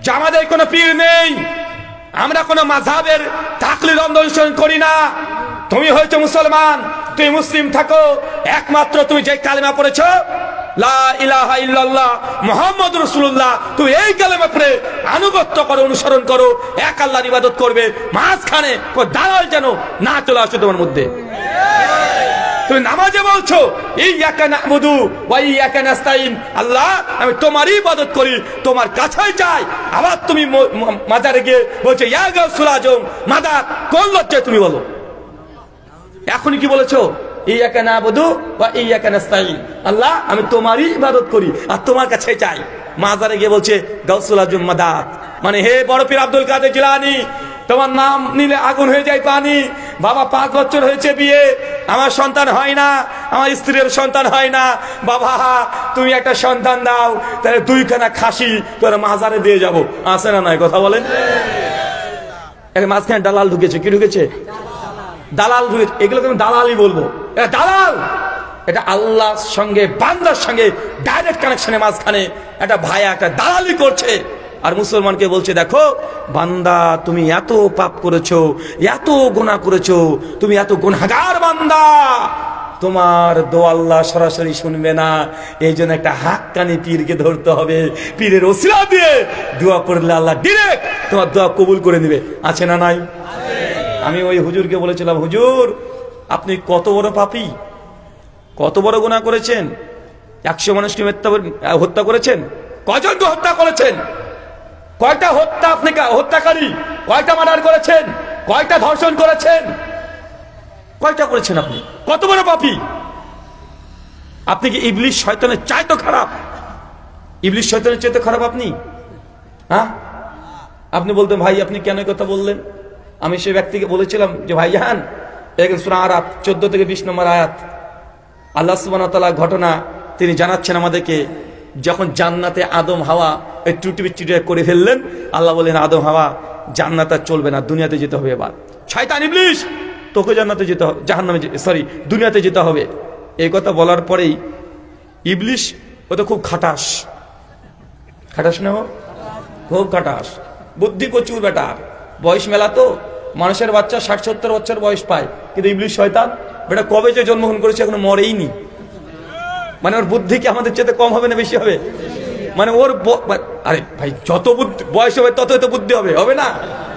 Speaker 3: যে আমাদের কোনো পীর নেই, আমরা কোনো মাযহাবের তাকলিদ অনুসরণ করি না। তুমি হয়েছে মুসলমান, তুমি মুসলিম থাকো, একমাত্র তুমি যে কালেমা পড়েছো লা ইলাহা ইল্লাল্লাহ মুহাম্মাদুর রাসূলুল্লাহ, তুমি এই কালেমা পড়ে আনুগত্য করো, অনুসরণ করো, এক আল্লাহর ইবাদত করবে। মাঝখানে কোন দালাল যেন না চলে আসে তোমার মধ্যে। তুমি নামাজে বলছো ইয়াকা না'বুদু ওয়া ইয়াকা নাস্তাইন, আল্লাহ আমি তোমারই ইবাদত করি, তোমার কাছেই চাই। আবার তুমি মাজারে গিয়ে বলছো ইয়া গাউসুল আজম মাদাদ, কোন লজ্জায় তুমি বলো? এখনই কি বলেছো? ইয়াকা না'বুদু ওয়া ইয়াকা নাস্তাইন, আল্লাহ আমি তোমারই ইবাদত করি আর তোমার কাছে চাই। মাজারে গিয়ে বলছে গাউসুল আজম মাদাদ, মানে হে বড় পীর আব্দুল কাদের জিলানী, তোমার নাম নিলে আগুন হয়ে যায় পানি। বাবা 5 বছর হয়েছে বিয়ে, আমার সন্তান হয় না, আমার স্ত্রীর সন্তান হয় না, বাবা তুমি একটা সন্তান দাও, তাহলে 2খানা খাসি তোর মাজারে দিয়ে যাব। আছে না নাই কথা বলেন? এর মাঝখানে দালাল ঢুকেছে। কি ঢুকেছে? দালাল ঢুকেছে। এগুলো তুমি দালালই বলবো, এটা দালাল। এটা আল্লাহর সঙ্গে বান্দার সঙ্গে ডাইরেক্ট কানেকশনের মাঝখানে একটা ভাইয়া একটা দালালি করছে। আর মুসলমানকে বলছে দেখো বান্দা তুমি এত পাপ করেছো, এত গুনাহ করেছো, তুমি এত গুনাহগার বান্দা, তোমার দোয়া আল্লাহ সরাসরি শুনবে না, এই জন্য একটা হাক্কানি পীরকে ধরতে হবে, পীরের ওসিলা দিয়ে দোয়া করলে আল্লাহ ডিরেক্ট তোমার দোয়া কবুল করে নেবে। আছে না নাই? আমি ওই হুজুরকে বলেছিলাম, হুজুর আপনি কত বড় পাপী, কত বড় গুনাহ করেছেন, 100 মানুষকে হত্যা করেছেন, কয়জনকে হত্যা করেছেন, কয়টা হত্যা আপনি হত্যাকারী, কয়টা মার্ডার করেছেন, কয়টা ধর্ষণ করেছেন, কয়টা করেছেন, আপনি কত বড় পাপী। আপনি কি ইবলিশ শয়তানের চাইতে খারাপ? ইবলিশ শয়তানের চাইতে খারাপ আপনি? হ্যাঁ, আপনি বলতেন ভাই আপনি কেন কথা বললেন? আমি সেই ব্যক্তিকে বলেছিলাম যে ভাইজান, সূরা আরাফ 14 থেকে 20 নম্বর আয়াত, আল্লাহ সুবহানাহু ওয়া তাআলা ঘটনা তিনি জানাচ্ছেন আমাদেরকে। যখন জান্নাতে আদম হাওয়া এই টুটি করে ফেললেন, আল্লাহ বলেন আদম হাওয়া জান্নাত আর চলবে না, দুনিয়াতে যেতে হবে। এবার শয়তান ইবলিশ তোকে জান্নাতে যেতে হবে, জাহান্নামে দুনিয়াতে যেতে হবে। এই কথা বলার পরেই ইবলিশ, ও তো খুব খাটাস, খাটাস না, খুব খাটাস, বুদ্ধি প্রচুর বেটা, বয়স মেলা তো, মানুষের বাচ্চা 60-70 বছর বয়স পায়, কিন্তু ইবলিশ শয়তান বেটা কবে যে জন্মগ্রহণ করেছে এখনো মরেই নি। মানে ওর বুদ্ধি কি আমাদের চেয়ে কম হবে না বেশি হবে? মানে ওর আরে ভাই যত বুদ্ধি বয়স হবে ততই তো বুদ্ধি হবে, হবে না?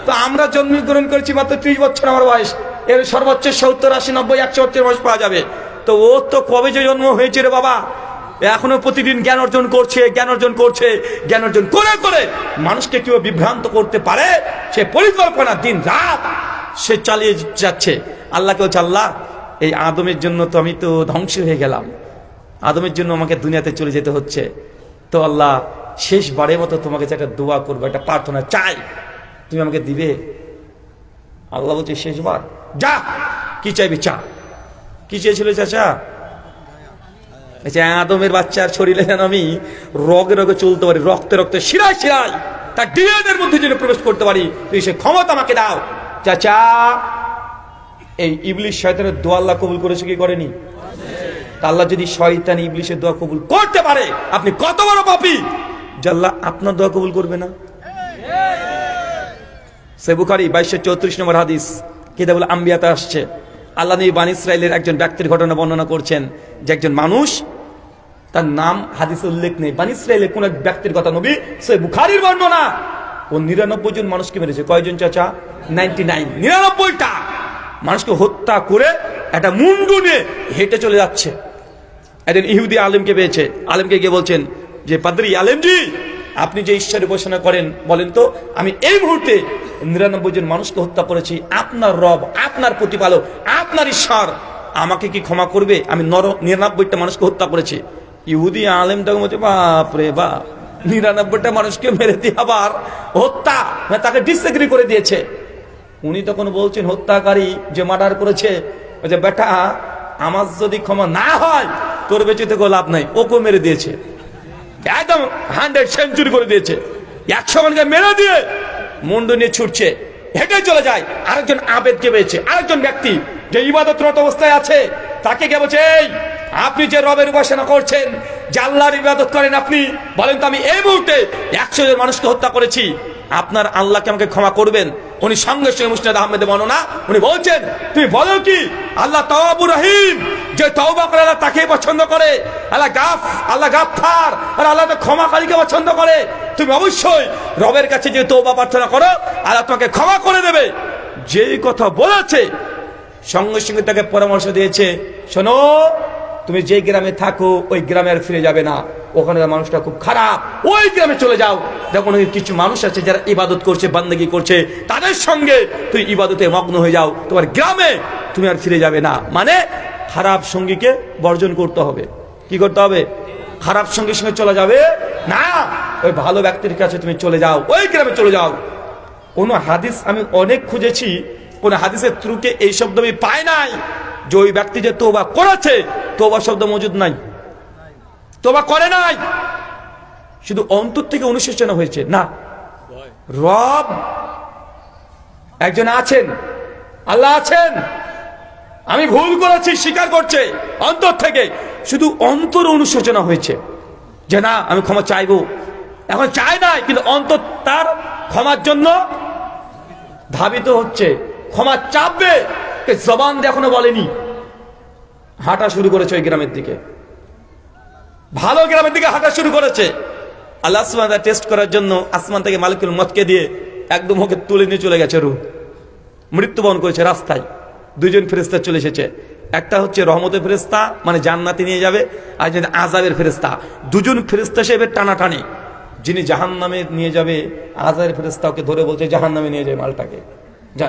Speaker 3: তো আমরা জন্মগ্রহণ করেছি মাত্র 30 বছর আমার বয়স, এর সর্বোচ্চ 70, 80, 90, 100 বছর বয়স পাওয়া যাবে। তো ও তো কবে যে জন্ম হয়েছে রে বাবা, এখনো প্রতিদিন জ্ঞান অর্জন করছে, জ্ঞান অর্জন করছে, জ্ঞান অর্জন করে করে মানুষকে কেউ বিভ্রান্ত করতে পারে, সে পরিকল্পনা দিন রাত সে চালিয়ে যাচ্ছে। আল্লাহকে বলছে আল্লাহ এই আদমের জন্য তো আমি তো ধ্বংস হয়ে গেলাম, আদমের জন্য আমাকে দুনিয়াতে চলে যেতে হচ্ছে। তো আল্লাহ শেষবারের মতো তোমাকে একটা দোয়া করবো, একটা প্রার্থনা চাই, তুমি আমাকে দিবে? আল্লাহ বলছে শেষবার, যা কি চাইবি চা। কি চেয়েছিল চাচা? আদমের বাচ্চার শরীরে যেন আমি রগে রগে চলতে পারি, রক্তে রক্তে শিরায় শিরায় তার ডিএনএর মধ্যে যেন প্রবেশ করতে পারি, তুই সে ক্ষমতা আমাকে দাও। চাচা এই ইবলিশ শয়তানের দোয়া আল্লাহ কবুল করেছে কি করেনি? আল্লাহ যদি শয়তান ইবলিশের দোয়া কবুল করতে পারে, আপনি কত বড় পাপী যে আল্লাহ আপনার দোয়া কবুল করবে না? সহিহ বুখারী 2234 নম্বর হাদিস, কিতাবুল আম্বিয়াতে আসছে। আল্লাহ নবী বনী ইসরাইলের একজন ব্যক্তির ঘটনা বর্ণনা করছেন, যে একজন মানুষ, তার নাম হাদিসে উল্লেখ নেই, বনী ইসরাইলের কোন এক ব্যক্তির কথা নবী সহিহ বুখারীর বর্ণনা। ও 99 জন মানুষকে মেরেছে। কয়জন চাচা? 99, 99টা মানুষকে হত্যা করে একটা মুন্ডু নিয়ে হেঁটে চলে যাচ্ছে। একজন ইহুদি আলেমকে পেয়েছে, আলেমকে গিয়ে বলছেন যে পাদ্রী আলেমজি, আপনি যে ঈশ্বরের উপাসনা করেন বলেন তো, আমি এই মুহূর্তে 99 জন মানুষকে হত্যা করেছি, আপনার রব, আপনার প্রতিপালক, আপনার ঈশ্বর আমাকে কি ক্ষমা করবে? আমি 99টা মানুষকে হত্যা করেছি। ইহুদি আলেমটা বলছে বাপ রে বাপ, 99টা মানুষকে মেরে দিয়ে আবার হত্যা, তাকে ডিসএগ্রি করে দিয়েছে। উনি তখন বলছেন হত্যাকারী যে মার্ডার করেছে, যে বেটা আমার যদি ক্ষমা না হয় তোর বেঁচে থেকে লাভ নাই, ওকে মেরে দিয়েছে, একদম 100 সেঞ্চুরি করে দিয়েছে। 100 জনকে মেরে দিয়ে মুন্ডু নিয়ে ছুটছে, হেঁটে চলে যায়। আরেকজন আবেদকে পেয়েছে, আরেকজন ব্যক্তি যে ইবাদতরত অবস্থায় আছে, তাকে কে বলছে এই আপনি যে রবের উপাসনা করছেন, যে আল্লাহর ইবাদত করেন, আপনি বলেন তো আমি এই মুহূর্তে 100 জন মানুষকে হত্যা করেছি, আপনার আল্লাহকে আমাকে ক্ষমা করবেন? উনি সঙ্গে সঙ্গে মুসনাদ আহমেদে বর্ণনা, উনি বলছেন তুমি বলো কি আল্লাহ তাওয়াবুর রহিম, যে তওবা করে আল্লাহ তাকে পছন্দ করে, আল্লাহ গাফফার, আর আল্লাহ তো ক্ষমাকারীকে পছন্দ করে। তুমি অবশ্যই রবের কাছে যে তওবা প্রার্থনা করো, আল্লাহ তোমাকে ক্ষমা করে দেবে। যেই কথা বলেছে সঙ্গে সঙ্গে তাকে পরামর্শ দিয়েছে, শোনো তুমি যে গ্রামে থাকো ওই গ্রামে আর ফিরে যাবে না, ওখানে মানুষটা খুব খারাপ, ওই গ্রামে চলে যাও। দেখুন কিছু মানুষ আছে যারা ইবাদত করছে, বান্দেগী করছে, তাদের সঙ্গে তুই ইবাদতে মগ্ন হয়ে যাও, তোমার গ্রামে তুমি আর ফিরে যাবে না। মানে খারাপ সঙ্গীকে বর্জন করতে হবে। কি করতে হবে? খারাপ সঙ্গীর সঙ্গে চলে যাবে না, ওই ভালো ব্যক্তির কাছে তুমি চলে যাও, ওই গ্রামে চলে যাও। কোন হাদিস আমি অনেক খুঁজেছি, কোন হাদিসের থ্রুকে এই শব্দ আমি পাই নাই যে ওই ব্যক্তি যে তওবা করেছে, তওবা শব্দ মজুদ নাই, তওবা করে নাই, শুধু অন্তর থেকে অনুশোচনা হয়েছে। না, রব একজন আছেন, আল্লাহ আছেন, আমি ভুল করেছি স্বীকার করছে অন্তর থেকে, শুধু অন্তর অনুশোচনা হয়েছে যে না আমি ক্ষমা চাইবো, এখন চাই নাই, কিন্তু অন্তর তার ক্ষমার জন্য ধাবিত হচ্ছে, ক্ষমা চাপবে, জবান দিয়ে এখনো বলেনি। হাঁটা শুরু করেছে ওই গ্রামের দিকে, ভালো গ্রামের দিকে হাঁটা শুরু করেছে। আল্লাহ সুবহানাহু ওয়া তাআলা টেস্ট করার জন্য আসমান থেকে মালিকুল মউতকে দিয়ে একদম ওকে তুলে নিয়ে চলে গেছে। রূহ মৃত্যুবরণ করেছে রাস্তায়। দুইজন ফেরেশতা চলে এসেছে, একটা হচ্ছে রহমতের ফেরেশতা মানে জান্নাতে নিয়ে যাবে, আর যেটা আযাবের ফেরেশতা। দুজন ফেরেশতা সাহেবের টানাটানি, যিনি জাহান্নামে নিয়ে যাবে আযাবের ফেরেশতা ওকে ধরে বলছে জাহান্নামে নিয়ে যায় মালটাকে, যা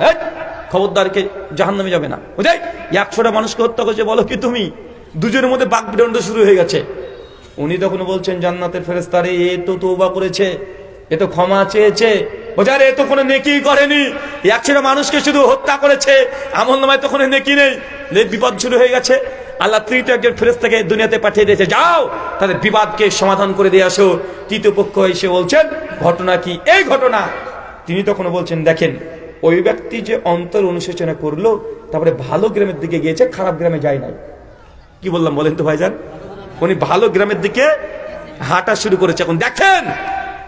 Speaker 3: খবরদারকে জাহান্নামে যাবে না। বুঝাই 100টা মানুষকে হত্যা করেছে, বলো কি তুমি? দুজনের মধ্যে বাকবিতণ্ডা শুরু হয়ে গেছে। উনি তখন বলছেন জান্নাতের ফেরেশতারে, এ তো তওবা করেছে, এ তো ক্ষমা চেয়েছে, বোঝারে এ তো কোনো নেকি করেনি, 100টা মানুষকে শুধু হত্যা করেছে, আমলনামায় তো কোনো নেকি নেই। বিপদ শুরু হয়ে গেছে। আল্লাহ তৃতীয় একজন ফেরেশতাকে দুনিয়াতে পাঠিয়ে দিয়েছে, যাও তাদের বিবাদকে সমাধান করে দিয়ে আসো। তৃতীয় পক্ষ এসে বলছেন ঘটনা কি? এই ঘটনা। তিনি তখন বলছেন, দেখেন ওই ব্যক্তি যে অন্তর অনুশোচনা করলো, তারপরে ভালো গ্রামের দিকে গিয়েছে, খারাপ গ্রামে যায় নাই। কি বললাম বলেন তো ভাইজান? উনি ভালো গ্রামের দিকে হাঁটা শুরু করেছে। এখন দেখেন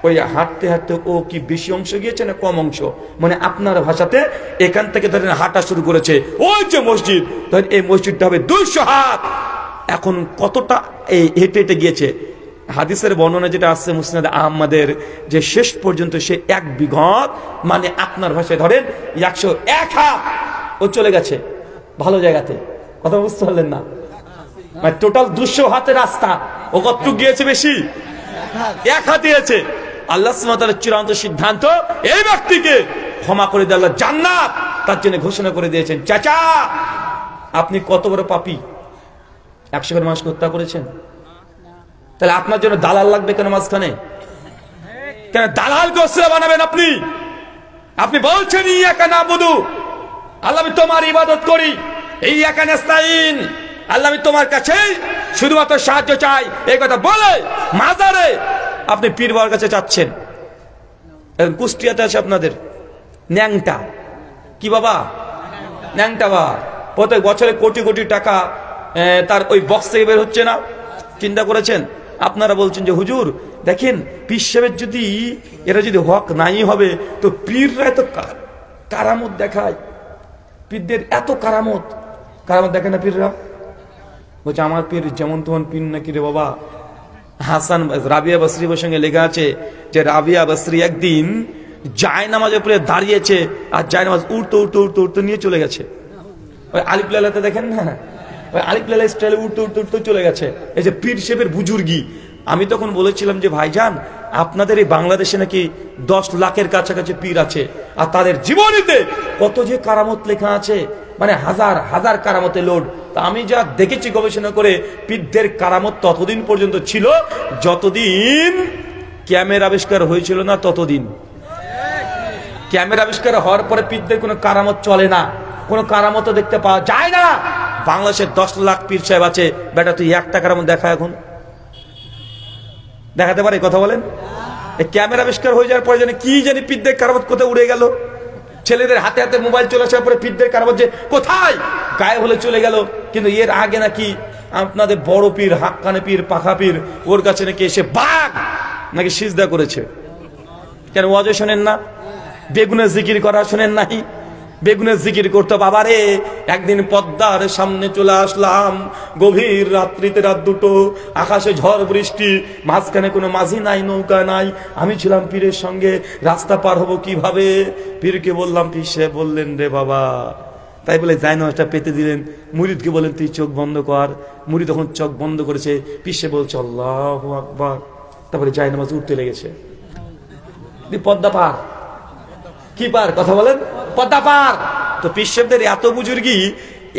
Speaker 3: ওই হাঁটতে হাঁটতে ও কি বেশি অংশ গিয়েছে না কম অংশ, মানে আপনার ভাষাতে এখান থেকে ধরেন হাঁটা শুরু করেছে, ওই যে মসজিদ, ধরেন এই মসজিদটা হবে 200 হাত। এখন কতটা এই হেঁটে হেঁটে গিয়েছে? হাদিসের বর্ণনা যেটা আসছে মুসনাদ আহমদের, যে শেষ পর্যন্ত সে 1 বিঘত, মানে আপনার ভাষায় ধরেন 101 হাত ও চলে গেছে ভালো জায়গাতে। কথা বুঝতে পারলেন না? মানে টোটাল 200 হাতের রাস্তা, ও কতটুকু গিয়েছে? বেশি 1 হাত দিয়েছে। আল্লাহ সুবহানাহু ওয়া তাআলার চূড়ান্ত সিদ্ধান্ত, এই ব্যক্তিকে ক্ষমা করে দিয়ে আল্লাহ জান্নাত তার জন্য ঘোষণা করে দিয়েছেন। চাচা আপনি কত বড় পাপী, 100 জন মানুষকে হত্যা করেছেন, তাহলে আপনার জন্য দালাল লাগবে কেন মাঝখানে? কেন দালালকে ওসিলা বানাবেন আপনি? আপনি বলছেন ইয়াকা নাবুদু, আল্লাহ আমি তোমার ইবাদত করি, ইয়াকা নাস্তাইন, আল্লাহ আমি তোমার কাছে শুধুমাত্র সাহায্য চাই, এই কথা বলে মাজারে আপনি পীর বাবার কাছে চাচ্ছেন। কুষ্টিয়াতে আছে আপনাদের ন্যাংটা, কি বাবা? ন্যাংটা বাবা, প্রত্যেক বছরে কোটি কোটি টাকা তার ওই বক্স থেকে বের হচ্ছে না। চিন্তা করেছেন? আপনারা বলছেন যে হুজুর দেখেন পীর সাহেবের যদি এরা যদি হক নাই হবে, তো পীররা এত কারামত দেখায়, পীরদের এত কারামত দেখে না পীররা? বলছে আমার পীর যেমন তেমন পীর নাকি রে বাবা। হাসান রাবিয়া বসরির সঙ্গে লেখা আছে যে রাবিয়া বসরি একদিন জায়নামাজের উপরে দাঁড়িয়েছে, আর জায়নামাজ উঠতে উঠতে উঠতে উঠতে নিয়ে চলে গেছে। ওই আলিফ লাইলাতে দেখেন না, ওই আলিফ লাইলা স্টাইলে উঠতে উঠতে উঠতে চলে গেছে। এই যে পীর সাহেবের বুজুর্গি। আমি তখন বলেছিলাম যে ভাইজান আপনাদের এই বাংলাদেশে নাকি 10 লাখের কাছাকাছি পীর আছে, আর তাদের জীবনীতে কত যে কারামত লেখা আছে, মানে হাজার হাজার কারামতে লোড। তা আমি যা দেখেছি গবেষণা করে, পীরদের কারামত ততদিন পর্যন্ত ছিল যতদিন ক্যামেরা আবিষ্কার হয়েছিল না, ততদিন। ক্যামেরা আবিষ্কার হওয়ার পরে পীরদের কোনো কারামত চলে না, কোনো কারামত দেখতে পাওয়া যায় না। বাংলাদেশের 10 লাখ পীর সাহেব আছে, বেটা তুই একটা কারামত দেখা, এখন দেখাতে পারে? কথা বলেন। এই ক্যামেরা আবিষ্কার হয়ে যাওয়ার পরে জানি কি জানি পীরদের কারামত কোথায় উড়ে গেল। ছেলেদের হাতে হাতে মোবাইল চলে আসার পরে পীরদের কারামত যে কোথায় গায়েব হলে চলে গেল। কিন্তু এর আগে নাকি আপনাদের বড় পীর, হাক্কানে পীর, পাখা পীর, ওর কাছে নাকি এসে বাঘ নাকি সিজদা করেছে। কেন ওয়াজে শোনেন না? বেগুনের জিকির করা শোনেন নাই? বেগুনের জিকির করতো বাবারে। একদিন পদ্মার সামনে চলে আসলাম, গভীর রাত্রিতে, রাত 2টো, আকাশে ঝড় বৃষ্টি, মাঝখানে কোনো মাঝি নাই, নৌকা নাই, আমি ছিলাম পীরের সঙ্গে, রাস্তা পার হবো কিভাবে? পীরকে বললাম, পীর সাহেব বললেন রে বাবা, তাই বলে জায়নামাজটা পেতে দিলেন। মুরিদকে বলেন তুই চোখ বন্ধ কর। মুরিদ তখন চোখ বন্ধ করেছে। পীর সাহেব বলছে আল্লাহু আকবার, তারপরে জায়নামাজ উঠতে লেগেছে। পদ্মা পার, কি পার? কথা বলেন। পদ্মা পার। তো পীর সাহেবদের এত বুজুর্গি,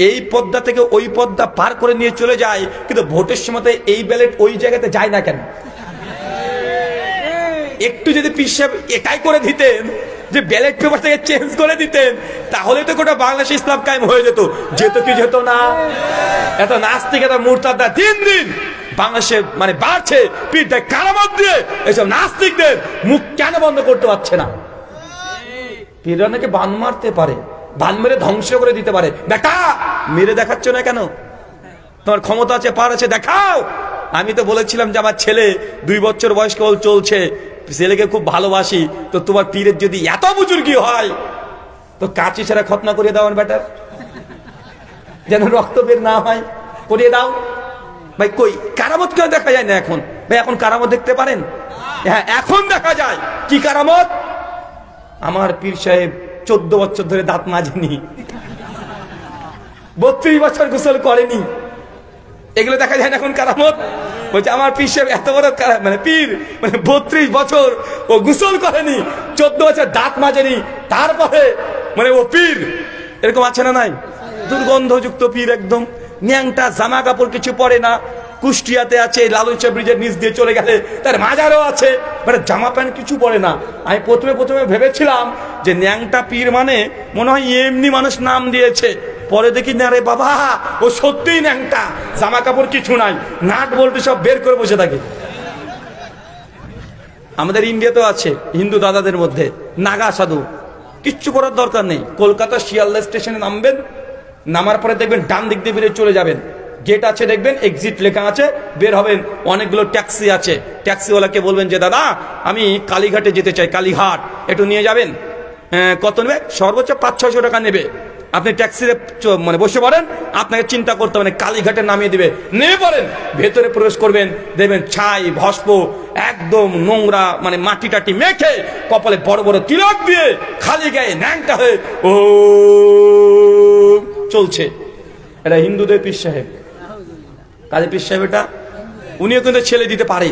Speaker 3: এই পদ্মা থেকে ওই পদ্মা পার করে নিয়ে চলে যায়, কিন্তু ভোটের সময় এই ব্যালট ওই জায়গাতে যায় না কেন? একটু যদি পীর সাহেব একাই করে দিতেন, যে ব্যালট পেপার থেকে চেঞ্জ করে দিতেন, তাহলে তো গোটা বাংলাদেশে ইসলাম কায়েম হয়ে যেত। যেত কি যেত না? এত নাস্তিক, এত মুরতাদা দিন দিন বাংলাদেশে মানে বাড়ছে। পীরদের কারামত দিয়ে এইসব নাস্তিকদের মুখ কেন বন্ধ করতে পারছে না? পীররা নাকি বান মারতে পারে, বান মেরে ধ্বংস করে দিতে পারে। দেখা মেরে দেখাচ্ছ না কেন? তোমার ক্ষমতা আছে, পার আছে, দেখাও। আমি তো বলেছিলাম যে আমার ছেলে 2 বছর বয়স কেবল চলছে, ছেলেকে খুব ভালোবাসি, তো তোমার পীরের যদি এত বুজুর্গি হয়, তো কাঁচি ছাড়া খতনা করে দেওয়ার বেটার, যেন রক্ত বের না হয়। করিয়ে দাও। ভাই কই কারামত কেউ দেখা যায় না এখন? ভাই এখন কারামত দেখতে পারেন? হ্যাঁ এখন দেখা যায়। কি কারামত? আমার পীর সাহেব 14 বছর ধরে দাঁত মাজেনি, 32 বছর গোসল করেনি, এগুলো দেখা যায় না এখন কারামত? বলছে আমার পীর সাহেব এত বড় মানে পীর, মানে 32 বছর ও গোসল করেনি, 14 বছর দাঁত মাজেনি, তারপরে মানে ও পীর। এরকম আছে না নাই? দুর্গন্ধযুক্ত পীর, একদম ন্যাংটা, জামা কাপড় কিছু পরে না, কুষ্টিয়াতে আছে, লালুচা ব্রিজের নিচ দিয়ে চলে গেলে তার মাজারও আছে, মানে জামা প্যান্ট কিছু পরে না। আমি প্রথমে ভেবেছিলাম যে ন্যাংটা পীর মানে মনে হয় এমনি মানুষ নাম দিয়েছে, পরে দেখি না রে বাবা, ও সত্যিই ন্যাংটা, জামা কাপড় কিছু নাই, নাট বল্টু সব বের করে বসে থাকে। আমাদের ইন্ডিয়াতেও আছে হিন্দু দাদাদের মধ্যে নাগা সাধু, কিচ্ছু করার দরকার নেই। কলকাতা শিয়ালদা স্টেশনে নামবেন, নামার পরে দেখবেন ডান দিক দিয়ে বেরিয়ে চলে যাবেন, গেট আছে দেখবেন, এক্সিট লেখা আছে, বের হবেন, অনেকগুলো ট্যাক্সি আছে, ট্যাক্সিওয়ালাকে বলবেন যে দাদা আমি কালীঘাটে যেতে চাই, কালীঘাট একটু নিয়ে যাবেন। কত নেবে? সর্বোচ্চ 500-600 টাকা নেবে। আপনি ট্যাক্সিতে মানে বসে পড়েন, আপনাকে চিন্তা করতে হবে না, কালীঘাটে নামিয়ে দিবে, নেমে পড়েন, ভেতরে প্রবেশ করবেন, দেখবেন ছাই ভস্ম একদম নোংরা, মানে মাটি টাটি মেখে, কপালে বড় বড় তিলক দিয়ে, খালি গায়ে ন্যাংটা হয়ে ও চলছে। এটা হিন্দুদের পীর সাহেব, কাজী পীর সাহেব এটা, উনিও কিন্তু ছেলে দিতে পারে।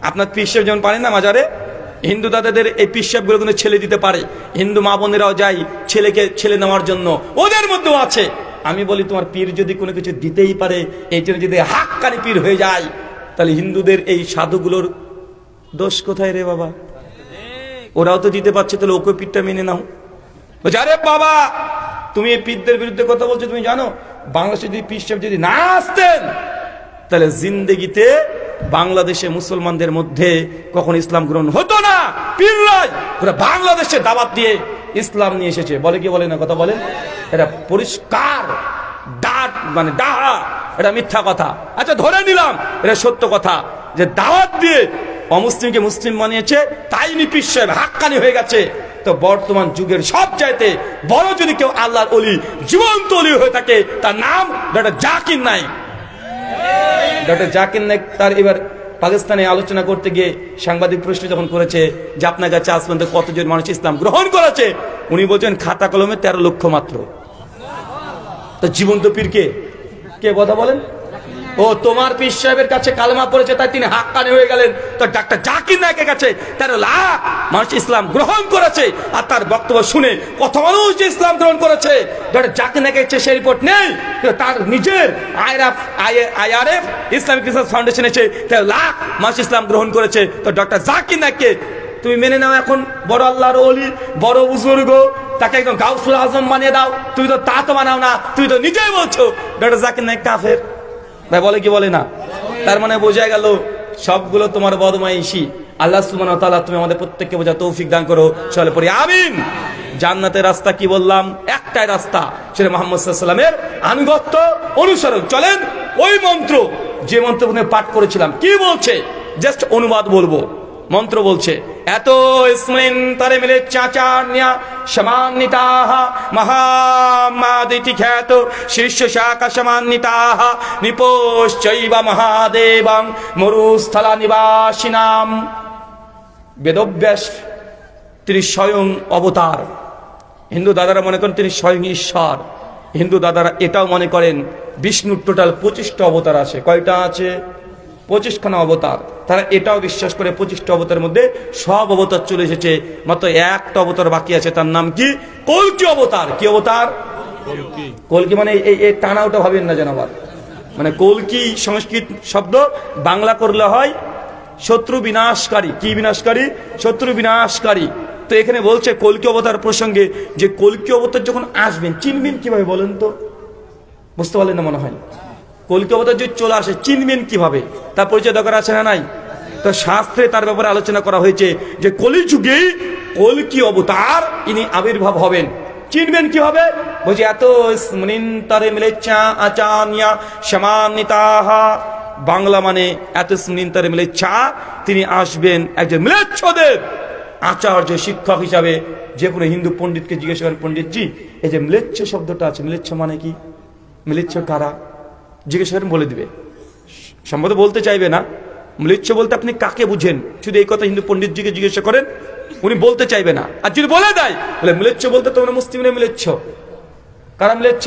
Speaker 3: আপনার পীর সাহেব যেমন পারে না মাজারে, হিন্দু দাদাদের এই পীর সাহেবগুলো কিন্তু ছেলে দিতে পারে। হিন্দু মা বোনেরাও যায় ছেলে নেওয়ার জন্য, ওদের মধ্যেও আছে। আমি বলি তোমার পীর যদি কোনো কিছু দিতেই পারে, এই জন্য যদি হাক্কানি পীর হয়ে যায়, তাহলে হিন্দুদের এই সাধুগুলোর দোষ কোথায় রে বাবা? ওরাও তো দিতে পারছে, তাহলে ওকে পীরটা মেনে নাও। বলছে আরে বাবা তুমি এই পীরদের বিরুদ্ধে কথা বলছো, তুমি জানো বাংলাদেশে যদি পীর সাহেব যদি না আসতেন, তাহলে জিন্দেগিতে বাংলাদেশে মুসলমানদের মধ্যে কখন ইসলাম গ্রহণ হতো না। পীররাই পুরো বাংলাদেশে দাওয়াত দিয়ে ইসলাম নিয়ে এসেছে। বলে কি বলে না? কথা বলেন। এটা পরিষ্কার মানে ডাহা, এটা মিথ্যা কথা। আচ্ছা ধরে নিলাম এটা সত্য কথা, যে দাওয়াত দিয়ে অমুসলিমকে মুসলিম বানিয়েছে, তাই পীর সাহেব হাক্কানি হয়ে গেছে। তো বর্তমান যুগের সব চাইতে বড় যদি কেউ আল্লাহর ওলি, জীবন্ত ওলি হয়ে থাকে, তার নাম ডক্টর জাকির নায়েক। ডক্টর জাকির নায়েক তার এবার পাকিস্তানে আলোচনা করতে গিয়ে সাংবাদিক প্রশ্ন যখন করেছে যে আপনার কাছে আজ পর্যন্ত কতজন মানুষ ইসলাম গ্রহণ করেছে, উনি বলছেন খাতা কলমে 13 লক্ষ মাত্র। তো জীবন্ত পীর কে কথা বলেন? ও তোমার পীর সাহেবের কাছে কালেমা পড়েছে, তাই তিনি হাক্কানি হয়ে গেলেন। তো ডাক্তার জাকির নায়েকের কাছে 13 লাখ মানুষ ইসলাম গ্রহণ করেছে, আর তার বক্তব্য শুনে কত মানুষ যে ইসলাম গ্রহণ করেছে ডক্টর জাকির নায়েকের কাছে সেই রিপোর্ট নেই। তার নিজের IRF ইসলামিক রিসার্চ ফাউন্ডেশন এসে 13 লাখ মানুষ ইসলাম গ্রহণ করেছে। তো ডক্টর জাকির নায়েককে তুমি মেনে নাও এখন বড় আল্লাহর ওলি, বড় বুজুর্গ, তাকে একদম গাউসুল আজম বানিয়ে দাও। তুমি তো তা তো বানাও না, তুমি তো নিজেই বলছো ডক্টর জাকির নায়েক কাফের। ভাই বলে কি বলে না? তার মানে বোঝা গেল সবগুলো তোমার বদমাইশি। আল্লাহ সুবহানাহু ওয়া তাআলা তুমি আমাদের প্রত্যেককে বোঝা তৌফিক দান করো। চলে পড়ি আমিন। জান্নাতের রাস্তা কি বললাম? একটাই রাস্তা, সেটা মুহাম্মদ সাল্লাল্লাহু আলাইহি ওয়াসাল্লামের আনুগত্য অনুসরণ। চলেন ওই মন্ত্র, যে মন্ত্র পাঠ করেছিলাম, কি বলছে জাস্ট অনুবাদ বলবো। মন্ত্র বলছে এত ইসমিন তারে মিলে চাচান্যা সমান্বিতাহ মহামাদিতি খ্যাত শীর্ষ শাখা সমান্বিতাহ নিপোশ্চৈব মহাদেবং মরুস্থলা নিবাসিনাম। বেদব্যাস তিনি স্বয়ং অবতার। হিন্দু দাদারা মনে করেন তিনি স্বয়ং ঈশ্বর। হিন্দু দাদারা এটাও মনে করেন বিষ্ণুর টোটাল 25টা অবতার আছে। কয়টা আছে? 25খানা অবতার। তারা এটাও বিশ্বাস করে 25টা অবতারের মধ্যে সব অবতার চলে এসেছে, মাত্র একটা অবতার বাকি আছে, তার নাম কি? কল্কি অবতার। কি অবতার? কল্কি মানে এই টানা ওটা ভাবেন না যেন আবার, মানে কল্কি সংস্কৃত শব্দ, বাংলা করলে হয় শত্রু বিনাশকারী। কি বিনাশকারী? শত্রু বিনাশকারী। তো এখানে বলছে কল্কি অবতার প্রসঙ্গে যে কল্কি অবতার যখন আসবেন চিনবেন কিভাবে বলেন তো? বুঝতে পারলেন না মনে হয়? কল্কি অবতার যদি চলে আসে চিনবেন কিভাবে? তার পরিচয় দরকার আছে না নাই? তো শাস্ত্রে তার ব্যাপারে আলোচনা করা হয়েছে যে কলিযুগে কল্কি অবতার ইনি আবির্ভাব হবেন। চিনবেন কিভাবে? বলছে এত স্মৃন্তরে মিলেচ্ছা আচান্যা সমান্বিতাহ। বাংলা মানে এত স্মৃন্তরে মিলেচ্ছা, তিনি আসবেন একজন মিলেচ্ছদের আচার্য শিক্ষক হিসাবে। যে কোনো হিন্দু পণ্ডিতকে জিজ্ঞেস করেন, পণ্ডিতজি এই যে মিলেচ্ছ শব্দটা আছে, মিলেচ্ছ মানে কি? মিলেচ্ছ কারা? জিজ্ঞেস করেন বলে দিবে, সম্ভবত বলতে চাইবে না। ম্লেচ্ছ বলতে আপনি কাকে বুঝেন, শুধু এই কথা হিন্দু পণ্ডিতজিকে জিজ্ঞাসা করেন, উনি বলতে চাইবে না। আর যদি বলে দেয় বলে ম্লেচ্ছ বলতে তোমরা মুসলিমরা ম্লেচ্ছ। কারা ম্লেচ্ছ?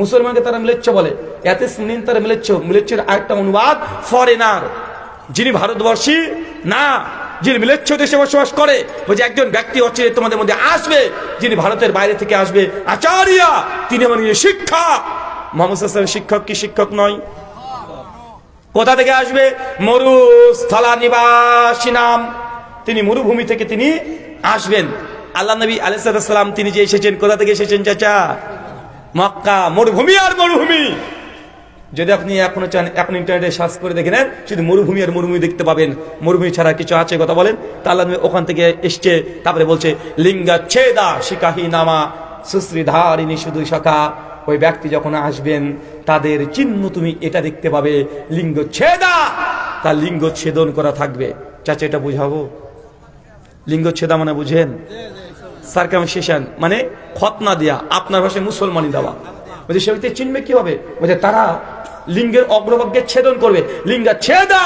Speaker 3: মুসলমানকে তারা ম্লেচ্ছ বলে, এতে শুনেন তারা ম্লেচ্ছ। ম্লেচ্ছের আরেকটা অনুবাদ ফরেনার, যিনি ভারতবর্ষী না, যিনি ম্লেচ্ছ দেশে বসবাস করে। বলছে একজন ব্যক্তি হচ্ছে তোমাদের মধ্যে আসবে, যিনি ভারতের বাইরে থেকে আসবে, আচার্য, তিনি আমার শিক্ষক। মুহাম্মদ সাল্লাল্লাহু আলাইহি ওয়াসাল্লাম শিক্ষক কি শিক্ষক নয়? কোথা থেকে আসবে? মরুস্থলা নিবাসী নাম, তিনি মরুভূমি থেকে তিনি আসবেন। আল্লাহ নবী আলাইহিস সালাম তিনি যে এসেছেন কোথা থেকে এসেছেন চাচা? মক্কা, মরুভূমি আর মরুভূমি। যদি আপনি এখনো চান এখন ইন্টারনেটে সার্চ করে দেখে নেন, শুধু মরুভূমি আর মরুভূমি দেখতে পাবেন, মরুভূমি ছাড়া কিছু আছে কথা বলেন? তা আল্লাহ নবী ওখান থেকে এসছে, তারপরে বলছে লিঙ্গা ছেদা শিকাহি নামা সুশ্রীধারিণী শুধু শাখা। ওই ব্যক্তি যখন আসবেন তাদের চিহ্ন তুমি এটা দেখতে পাবে, লিঙ্গ ছেদা, তার লিঙ্গ ছেদন করা থাকবে। চাচা এটা বুঝাবো? লিঙ্গ ছেদা মানে বুঝেন? সার্কামসিশন মানে খতনা দেয়া, আপনার ভাষায় মুসলমানি দেওয়া। বলছে সে ব্যক্তি চিনবে কি হবে? বলছে তারা লিঙ্গের অগ্রভাগকে ছেদন করবে, লিঙ্গা ছেদা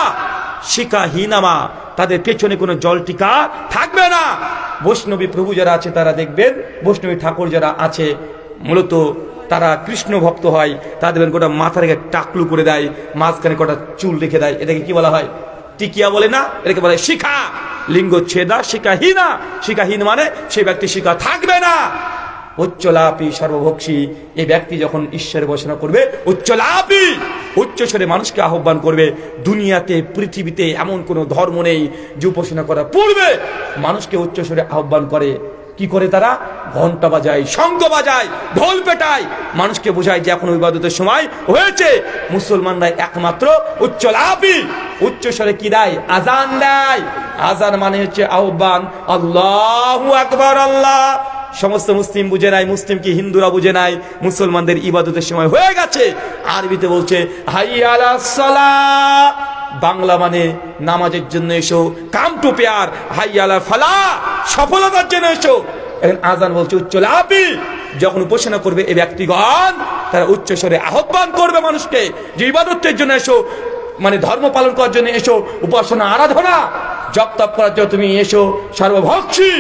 Speaker 3: শিকাহীনামা, তাদের পেছনে কোনো জল টিকা থাকবে না। বৈষ্ণবী প্রভু যারা আছে তারা দেখবেন, বৈষ্ণবী ঠাকুর যারা আছে মূলত তারা কৃষ্ণ ভক্ত হয়, তাদের গোটা মাথা রেখে টাকলু করে দেয়, মাঝখানে কটা চুল রেখে দেয়, এটাকে কি বলা হয়? টিকিয়া বলে না, এটাকে বলে শিখা। লিঙ্গ ছেদা শিকাহীনা, শিকাহীন মানে সেই ব্যক্তি শিখা থাকবে না। উচ্চলাপী সর্বভক্ষী, এই ব্যক্তি যখন ঈশ্বরের উপাসনা করবে উচ্চলাপী, উচ্চস্বরে মানুষকে আহ্বান করবে। দুনিয়াতে পৃথিবীতে এমন কোনো ধর্ম নেই যে উপাসনা করার পূর্বে মানুষকে উচ্চস্বরে আহ্বান করে। কি করে তারা? ঘন্টা বাজায়, শঙ্খ বাজায়, ঢোল পেটায়, মানুষকে বোঝায় যে এখন ইবাদতের সময় হয়েছে। মুসলমানরা একমাত্র উচ্চলাপী, উচ্চস্বরে কি দেয়? আজান দেয়। আজান মানে হচ্ছে আহ্বান, আল্লাহু আকবার। আল্লাহ সমস্ত মুসলিম বুঝে নাই, মুসলিম কি হিন্দুরা বুঝে নাই, মুসলমানদের ইবাদতের সময় হয়ে গেছে। আরবিতে বলছে হাইয়া আলাস সালাহ, বাংলা মানে নামাজের জন্য এসো, কাম টু পেয়ার, হাইয়া আলাল ফালাহ, সফলতার জন্য এসো। এখন আজান বলছে উচ্চলাপী, যখন উপাসনা করবে এই ব্যক্তিগণ তারা উচ্চস্বরে আহ্বান করবে মানুষকে যে ইবাদতের জন্য এসো, মানে ধর্ম পালন করার জন্য এসো, উপাসনা আরাধনা জপ তপ করার জন্য তুমি এসো। সর্বভক্ষী,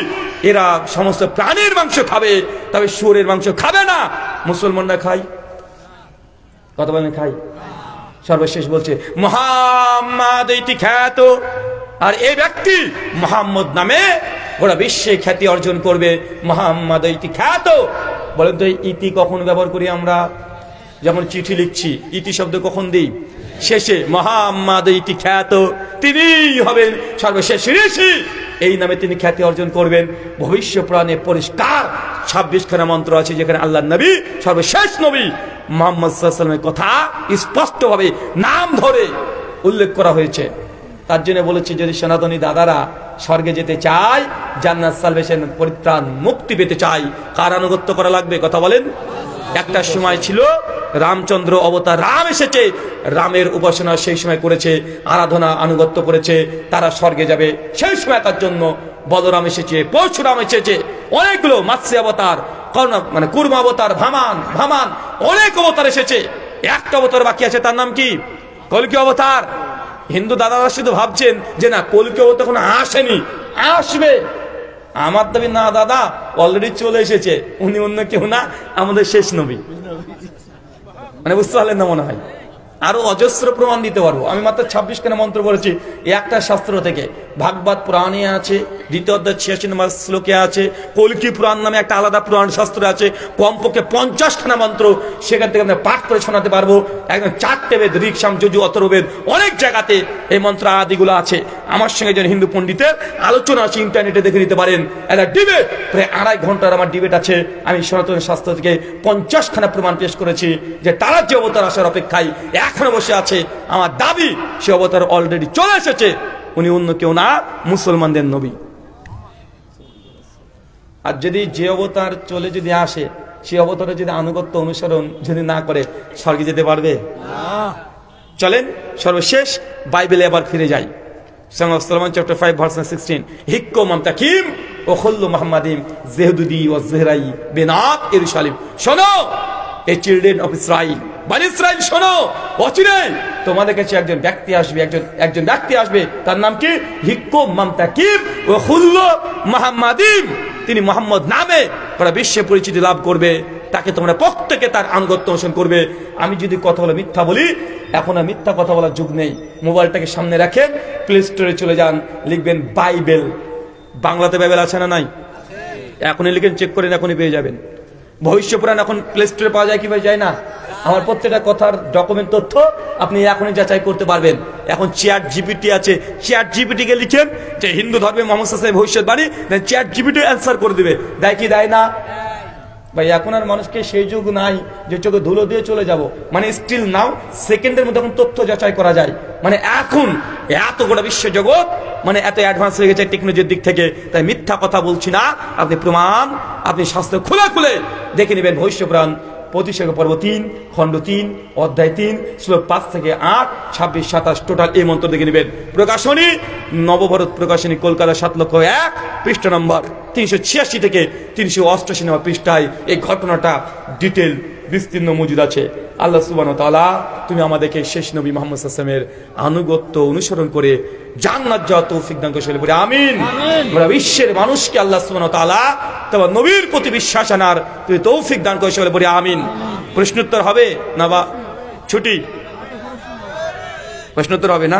Speaker 3: এরা সমস্ত প্রাণীর মাংস খাবে, তবে শুয়োরের মাংস খাবে না। মুসলমানরা খায়, কথা বলেন খাই। সর্বশেষ বলছে মুহাম্মদ ইতি খ্যাত, আর এই ব্যক্তি মুহাম্মদ নামে গোটা বিশ্বে খ্যাতি অর্জন করবে। মুহাম্মদ ইতি খ্যাত, বলেন তো ইতি কখন ব্যবহার করি আমরা? যেমন চিঠি লিখছি, ইতি শব্দ কখন দিই? শেষে। মুহাম্মদ ইতি খ্যাত, তিনি হবেন সর্বশেষ ঋষি, এই নামে তিনি খ্যাতি অর্জন করবেন। ভবিষ্য পুরাণে পরিষ্কার 26 খানা মন্ত্র আছে যেখানে আল্লাহ নবী সর্বশেষ নবী মুহাম্মদ সাল্লাল্লাহু আলাইহি ওয়াসাল্লামের কথা স্পষ্টভাবে নাম ধরে উল্লেখ করা হয়েছে। তার জন্য বলেছি যদি সনাতনী দাদারা স্বর্গে যেতে চায়, জান্নাত সালভেশন পরিত্রাণ মুক্তি পেতে চায়, কার আনুগত্য করা লাগবে? কথা বলেন। একটা সময় ছিল রামচন্দ্র অবতার, রাম এসেছে, রামের উপাসনা সেই সময় করেছে, আরাধনা আনুগত্য করেছে, তারা স্বর্গে যাবে। সেই সময় তার জন্য বলরাম এসেছে, পরশুরাম এসেছে, অনেকগুলো মাৎস্য অবতার, মানে কুর্ম অবতার, ভামান অনেক অবতার এসেছে। একটা অবতার বাকি আছে, তার নাম কি? কল্কি অবতার। হিন্দু দাদারা শুধু ভাবছেন যে না কল্কি অবতার এখনো আসেনি, আসবে। আমার দাবি না দাদা, অলরেডি চলে এসেছে, উনি অন্য কেউ না, আমাদের শেষ নবী। মানে বুঝতে পারলেন না মনে হয়? আরো অজস্র প্রমাণ দিতে পারবো। আমি মাত্র 26 খানা মন্ত্র বলেছি একটা শাস্ত্র থেকে। ভাগবত পুরাণে আছে, দ্বিতীয় অধ্যায় 86 নম্বর শ্লোকে আছে, কল্কি পুরাণ নামে একটা আলাদা পুরাণ শাস্ত্র আছে, কমপক্ষে 50 খানা মন্ত্র, সেখান থেকে আমরা পাঠ করে শোনাতে পারবো। একদম 4টে বেদ, ঋক সাম যজু অথর্ববেদ, অনেক জায়গাতে এই মন্ত্র আদিগুলো আছে। আমার সঙ্গে একজন হিন্দু পণ্ডিতের আলোচনা আছে, ইন্টারনেটে দেখে নিতে পারেন। একটা ডিবেট, প্রায় 2.5 ঘন্টার আমার ডিবেট আছে। আমি সনাতন শাস্ত্র থেকে 50 খানা প্রমাণ পেশ করেছি যে তারা যে অবতার আসার অপেক্ষায় এখনো বসে আছে। আমার দাবি সে অবতার অলরেডি চলে এসেছে, উনি অন্য কেউ না, মুসলমানদের নবী। আর যদি যে অবতার চলে যদি আসে, সে অবতারের যদি আনুগত্য অনুসরণ যদি না করে, স্বর্গে যেতে পারবে? চলেন সর্বশেষ বাইবেলে আবার ফিরে যাই। Song of Solomon chapter 5 verse 16, হিক্কো মামতাকিম ও খল্লু মুহাম্মাদিম জেহুদুদি ও জেহরাই বেনাত ইরুশালিম। শোনো, এই চিলড্রেন অফ ইসরাইল, বনি ইসরাইল শোনো, অচিরে তোমাদের কাছে একজন ব্যক্তি আসবে, একজন ব্যক্তি আসবে, তার নাম কি? হিক্কো মামতাকিব ও খুল্লো মুহাম্মাদিম। তিনি মোহাম্মদ নামে গোটা বিশ্বে পরিচিতি লাভ করবে। তাকে তোমরা প্রত্যেকে তার আনুগত্য অনুসরণ করবে। আমি যদি কথা বলে মিথ্যা বলি, এখন আর মিথ্যা কথা বলার যুগ নেই। মোবাইলটাকে সামনে রাখেন, প্লে স্টোরে চলে যান, লিখবেন বাইবেল। বাংলাতে বাইবেল আছে না নাই? এখনই লিখেন, চেক করেন, এখনই পেয়ে যাবেন। ভবিষ্য পুরাণ এখন প্লে স্টোরে পাওয়া যায় কি ভাই? যায় না? আমার প্রত্যেকটা কথার ডকুমেন্ট তথ্য আপনি এখনই যাচাই করতে পারবেন। এখন চ্যাট জিপিটি আছে, চ্যাট জিপিটি কে লিখেন যে হিন্দু ধর্মে মোহাম্মদ সাল্লাল্লাহু আলাইহি ভবিষ্যৎবাণী, চ্যাট জিপিটি অ্যান্সার করে দিবে। দেয় কি দেয় না? ভাই এখন আর মানুষকে সেই যুগ নাই যে চোখে ধুলো দিয়ে চলে যাব। মানে স্টিল নাও সেকেন্ডের মধ্যে এখন তথ্য যাচাই করা যায়। মানে এখন এত গোটা বিশ্ব জগৎ মানে এত অ্যাডভান্স হয়ে গেছে টেকনোলজির দিক থেকে। তাই মিথ্যা কথা বলছি না, আপনি প্রমাণ, আপনি শাস্ত্র খুলে খুলে দেখে নেবেন। ভবিষ্য পুরাণ প্রতিষ্ঠা পর্ব 3 খণ্ড 3 অধ্যায় 3 শ্লোক 5 থেকে 8, 26, 27 টোটাল এই মন্ত্র দেখে নেবেন। প্রকাশনী নবভারত প্রকাশনী, কলকাতা 7,01,, পৃষ্ঠা নম্বর 386 থেকে 388 নম্বর পৃষ্ঠায় এই ঘটনাটা ডিটেল বিস্তীর্ণ মজুদ আছে। আল্লাহ সুবহানাহু ওয়া তাআলা তুমি আমাদেরকে শেষ নবী মুহাম্মদ সাল্লাল্লাহু আলাইহি ওয়াসাল্লামের আনুগত্য অনুসরণ করে জান্নাত যাওয়ার তৌফিক দান করে বলে আমিন। গোটা বিশ্বের মানুষকে আল্লাহ সুবহানাহু ওয়া তাআলা তোমার নবীর প্রতি বিশ্বাস আনার তুমি তৌফিক দান করে বলে আমিন। প্রশ্নোত্তর হবে না বা ছুটি? প্রশ্নোত্তর হবে না?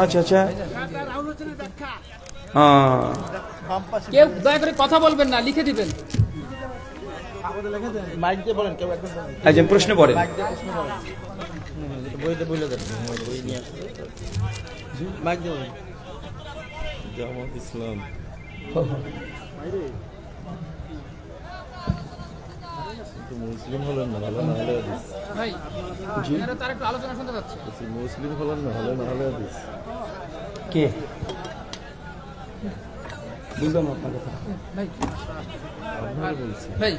Speaker 3: আচ্ছা আচ্ছা,
Speaker 4: কেউ দয়া করে কথা বলবেন না, লিখে দিবেন।
Speaker 3: একজন প্রশ্ন পড়েন।
Speaker 5: জামাত ইসলাম মুসলিম হলেন না, ভালো না হলে হাদিস।
Speaker 4: ভাই আপনারা তার একটু আলোচনা শুনতে পাচ্ছি।
Speaker 5: মুসলিম হলেন না, ভালো না হলে হাদিস।
Speaker 3: কে বুঝলাম আপনার কথা?
Speaker 4: ভাই
Speaker 5: আপনারা বলছি
Speaker 4: ভাই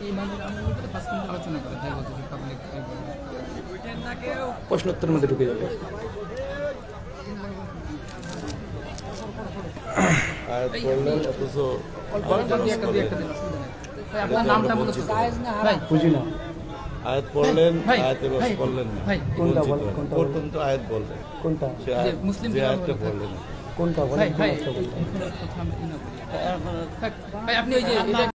Speaker 4: এই মাঝে আমাদের 5 মিনিট আলোচনা করা যায়, বলতে পাবলিক
Speaker 3: প্রশ্নোত্তরের মধ্যে ঢুকে যাবে।
Speaker 5: আয়াত পড়লেন অথচ
Speaker 4: আপনার নামটা বলুন ভাই।
Speaker 3: বুঝি না।
Speaker 5: আয়াত পড়লেন,
Speaker 4: ভাই,
Speaker 5: আয়াতের রস
Speaker 4: ভাই,
Speaker 5: পড়লেন না।
Speaker 4: ভাই,
Speaker 3: কোনটা বলেন? কোনটা বলেন?
Speaker 5: প্রথম তো আয়াত বললেন,
Speaker 3: কোনটা?
Speaker 5: সে আয়াত,
Speaker 4: মুসলিম
Speaker 5: যে আয়াতটা পড়লেন
Speaker 3: কোনটা
Speaker 4: ভাই
Speaker 3: বলেন?
Speaker 4: ভাই ভাই আপনি ওই যে